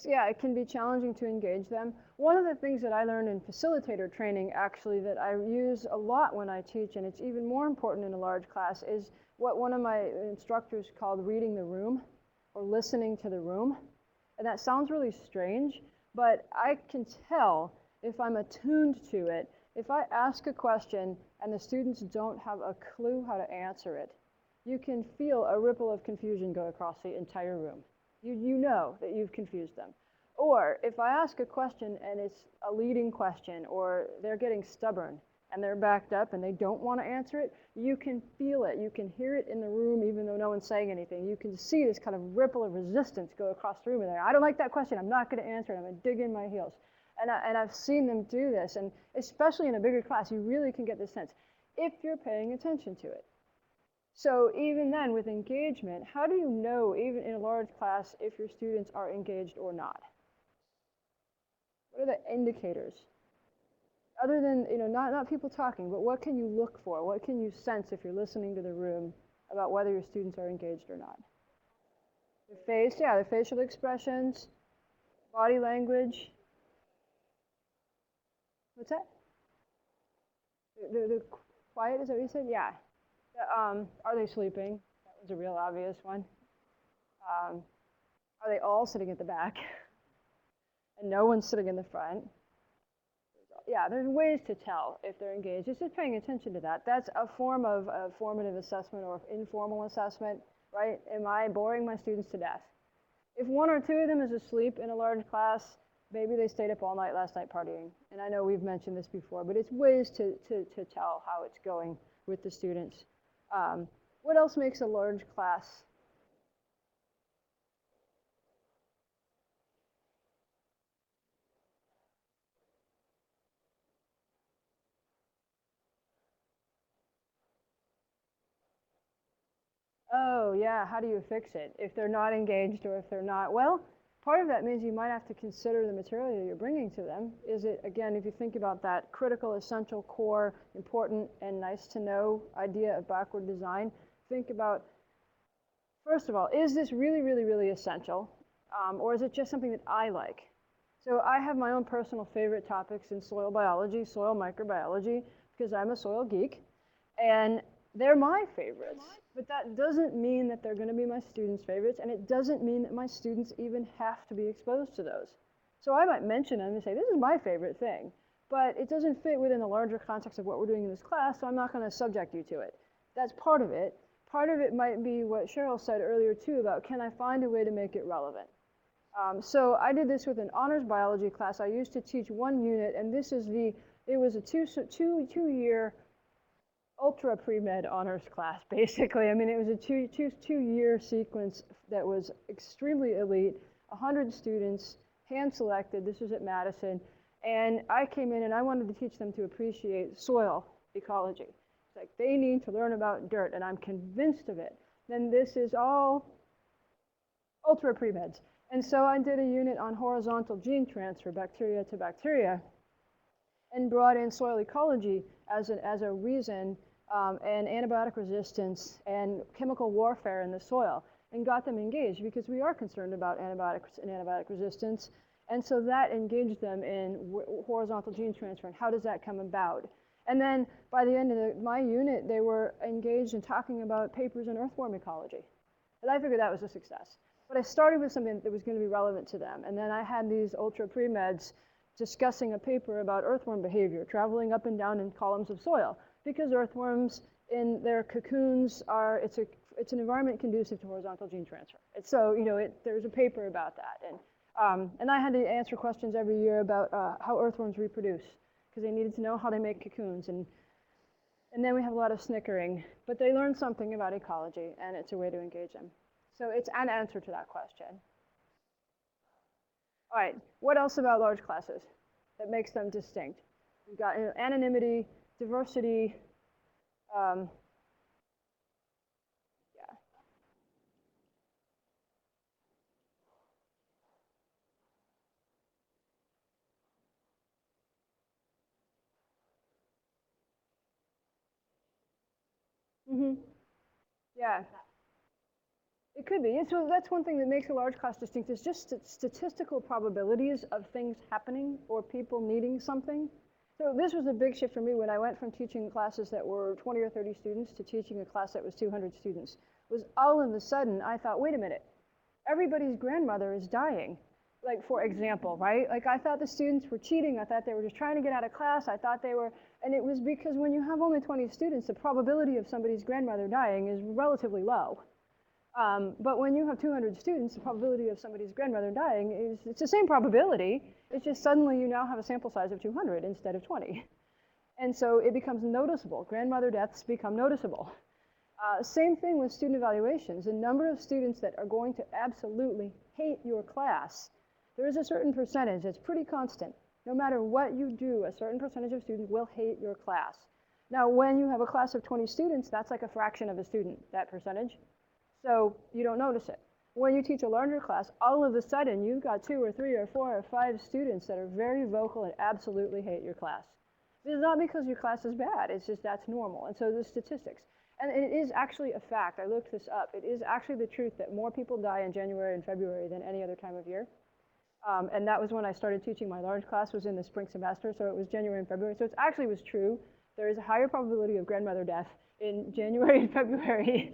It can be challenging to engage them. One of the things that I learned in facilitator training, actually, that I use a lot when I teach, and it's even more important in a large class, is what one of my instructors called reading the room, or listening to the room. And that sounds really strange, but I can tell if I'm attuned to it. If I ask a question and the students don't have a clue how to answer it, you can feel a ripple of confusion go across the entire room. You know that you've confused them. Or if I ask a question and it's a leading question, or they're getting stubborn and they're backed up and they don't want to answer it, you can feel it. You can hear it in the room even though no one's saying anything. You can see this kind of ripple of resistance go across the room. And I don't like that question. I'm not going to answer it. I'm going to dig in my heels. And I've seen them do this. And especially in a bigger class, you really can get this sense if you're paying attention to it. So even then, with engagement, how do you know, even in a large class, if your students are engaged or not? What are the indicators? Other than, not people talking, but what can you look for? What can you sense if you're listening to the room about whether your students are engaged or not? Their facial expressions, body language. What's that? The quiet, is that what you said? Yeah. Are they sleeping? That was a real obvious one. Are they all sitting at the back? And no one's sitting in the front? Yeah, there's ways to tell if they're engaged. It's just paying attention to that. That's a form of formative assessment or informal assessment, right? Am I boring my students to death? If one or two of them is asleep in a large class, maybe they stayed up all night last night partying. And I know we've mentioned this before, but it's ways to tell how it's going with the students. What else makes a large class? Oh, yeah, how do you fix it? If they're not engaged or if they're not, well, part of that means you might have to consider the material that you're bringing to them. Is it, again, if you think about that critical, essential, core, important, and nice to know idea of backward design, think about, first of all, is this really, really, really essential? Or is it just something that I like? So I have my own personal favorite topics in soil biology, soil microbiology, because I'm a soil geek. And they're my favorites, but that doesn't mean that they're going to be my students' favorites, and it doesn't mean that my students even have to be exposed to those. So I might mention them and say, this is my favorite thing, but it doesn't fit within the larger context of what we're doing in this class, so I'm not going to subject you to it. That's part of it. Part of it might be what Cheryl said earlier, too, about can I find a way to make it relevant? So I did this with an honors biology class. I used to teach one unit, and this is it was a two-year ultra pre-med honors class, basically. I mean, it was a two-year sequence that was extremely elite, 100 students, hand-selected. This was at Madison. And I came in and I wanted to teach them to appreciate soil ecology. It's like they need to learn about dirt, and I'm convinced of it. Then this is all ultra pre-meds. And so I did a unit on horizontal gene transfer, bacteria to bacteria, and brought in soil ecology as a reason, and antibiotic resistance and chemical warfare in the soil, and got them engaged because we are concerned about antibiotics and antibiotic resistance. And so that engaged them in horizontal gene transfer and how does that come about. And then by the end of my unit, they were engaged in talking about papers in earthworm ecology. And I figured that was a success. But I started with something that was going to be relevant to them. And then I had these ultra pre-meds discussing a paper about earthworm behavior, traveling up and down in columns of soil. Because earthworms in their cocoons it's an environment conducive to horizontal gene transfer. So, there's a paper about that. And I had to answer questions every year about how earthworms reproduce, because they needed to know how they make cocoons. And then we have a lot of snickering. But they learned something about ecology, and it's a way to engage them. So it's an answer to that question. All right, what else about large classes that makes them distinct? We've got anonymity, diversity, yeah. Yeah. It could be. So that's one thing that makes a large class distinct is just statistical probabilities of things happening or people needing something. So this was a big shift for me when I went from teaching classes that were 20 or 30 students to teaching a class that was 200 students. Was all of a sudden, I thought, wait a minute, everybody's grandmother is dying. Like, for example, right? Like, I thought the students were cheating. I thought they were just trying to get out of class. I thought they were, and it was because when you have only 20 students, the probability of somebody's grandmother dying is relatively low. But when you have 200 students, the probability of somebody's grandmother dying it's the same probability. It's just suddenly you now have a sample size of 200 instead of 20. And so it becomes noticeable. Grandmother deaths become noticeable. Same thing with student evaluations. The number of students that are going to absolutely hate your class, there is a certain percentage that's pretty constant. No matter what you do, a certain percentage of students will hate your class. Now, when you have a class of 20 students, that's like a fraction of a student, that percentage. So you don't notice it. When you teach a larger class, all of a sudden you've got 2 or 3 or 4 or 5 students that are very vocal and absolutely hate your class. It's not because your class is bad, it's just that's normal. And so the statistics. And it is actually a fact, I looked this up, it is actually the truth that more people die in January and February than any other time of year. And that was when I started teaching. My large class was in the spring semester, so it was January and February. So it actually was true. There is a higher probability of grandmother death in January and February.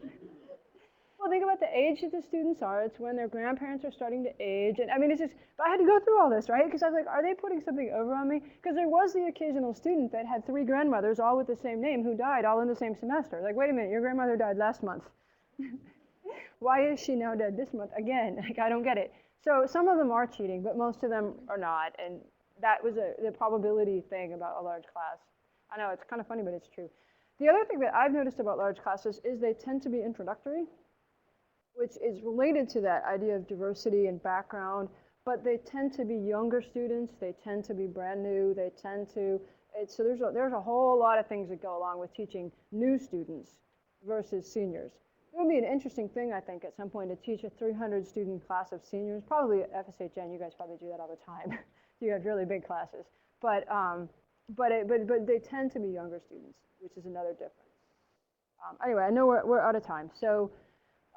Well, think about the age that the students are. It's when their grandparents are starting to age. And I mean, it's just, but I had to go through all this, right? Because I was like, are they putting something over on me? Because there was the occasional student that had 3 grandmothers, all with the same name, who died all in the same semester. Like, wait a minute, your grandmother died last month. Why is she now dead this month again? Like, I don't get it. So some of them are cheating, but most of them are not. And that was the probability thing about a large class. I know, it's kind of funny, but it's true. The other thing that I've noticed about large classes is they tend to be introductory, which is related to that idea of diversity and background, but they tend to be younger students, they tend to be brand new, they tend to, so there's a whole lot of things that go along with teaching new students versus seniors. It would be an interesting thing, I think, at some point to teach a 300 student class of seniors, probably at FSHN, you guys probably do that all the time. You have really big classes, but they tend to be younger students, which is another difference. Anyway, I know we're out of time, so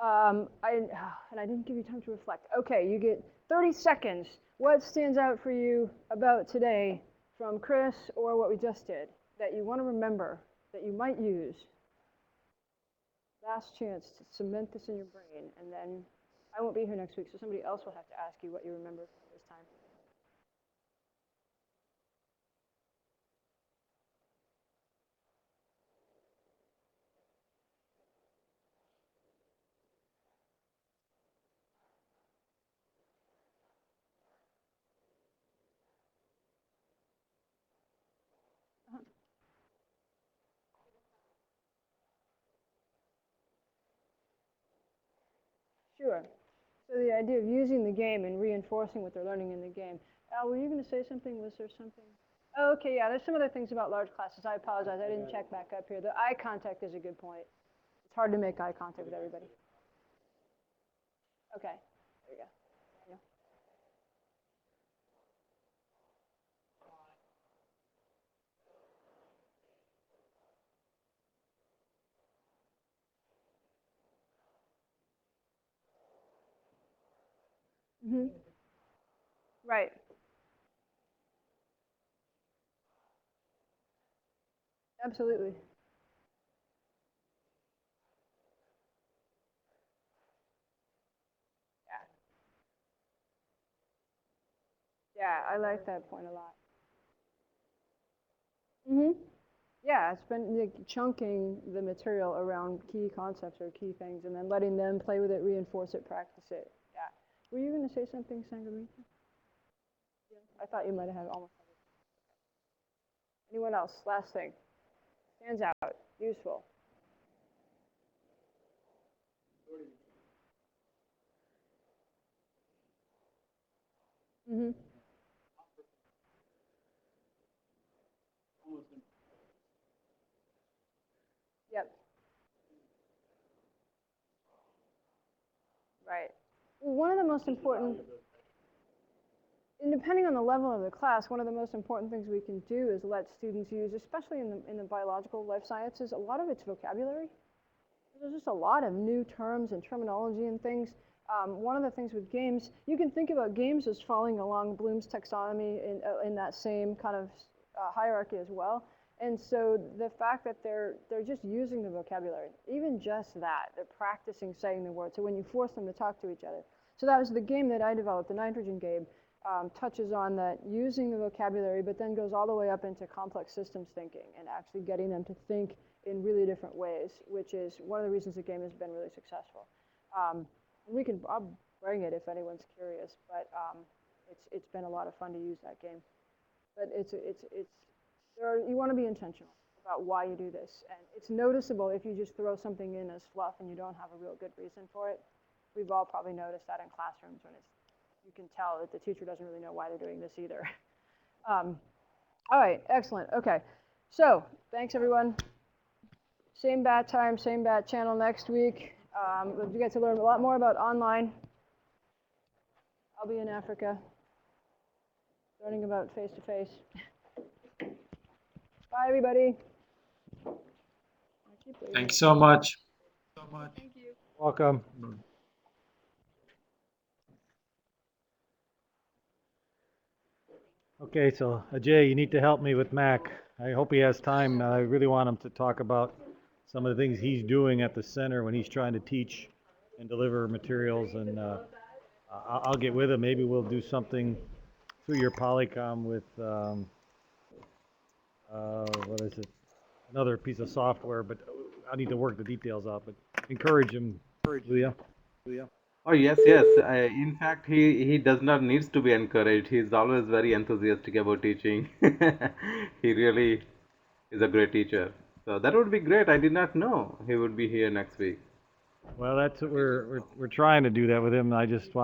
and I didn't give you time to reflect. Okay, you get 30 seconds. What stands out for you about today from Chris or what we just did that you want to remember, that you might use? Last chance to cement this in your brain, and then I won't be here next week, so somebody else will have to ask you what you remember this time. Sure. So the idea of using the game and reinforcing what they're learning in the game. Al, were you going to say something? Was there something? Oh, okay, yeah, there's some other things about large classes. I apologize. I didn't check back up here. The eye contact is a good point. It's hard to make eye contact with everybody. Okay, there you go. Mm-hmm. Right. Absolutely. Yeah. Yeah, I like that point a lot. Mm-hmm. Yeah, it's been like chunking the material around key concepts or key things and then letting them play with it, reinforce it, practice it. Yeah. Were you going to say something, Sangarita? Yeah. I thought you might have almost. Anyone else? Last thing. Stands out. Useful. Mm-hmm. Yep. Right. Well, one of the most important, and depending on the level of the class, one of the most important things we can do is let students use, especially in the biological life sciences, a lot of it's vocabulary. There's just a lot of new terms and terminology and things. One of the things with games, you can think about games as falling along Bloom's taxonomy in that same kind of hierarchy as well. And so the fact that they're just using the vocabulary, even just that, they're practicing saying the word. So when you force them to talk to each other. So that was the game that I developed, the nitrogen game, touches on that using the vocabulary, but then goes all the way up into complex systems thinking and actually getting them to think in really different ways, which is one of the reasons the game has been really successful. I'll bring it if anyone's curious, but it's been a lot of fun to use that game. But you want to be intentional about why you do this, and it's noticeable if you just throw something in as fluff and you don't have a real good reason for it. We've all probably noticed that in classrooms when you can tell that the teacher doesn't really know why they're doing this either. All right, excellent. Okay, so thanks everyone. Same bat time, same bat channel next week. You get to learn a lot more about online. I'll be in Africa, learning about face-to-face. Bye, everybody. Thanks so much. Thank you. Welcome. Okay, so Ajay, you need to help me with Mac. I hope he has time. I really want him to talk about some of the things he's doing at the center when he's trying to teach and deliver materials. And I'll get with him. Maybe we'll do something through your Polycom with, what is it? Another piece of software, but I need to work the details out. But encourage him, will ya? Oh yes, yes. In fact, he does not needs to be encouraged. He's always very enthusiastic about teaching. He really is a great teacher. So that would be great. I did not know he would be here next week. Well, that's what we're trying to do that with him. I just want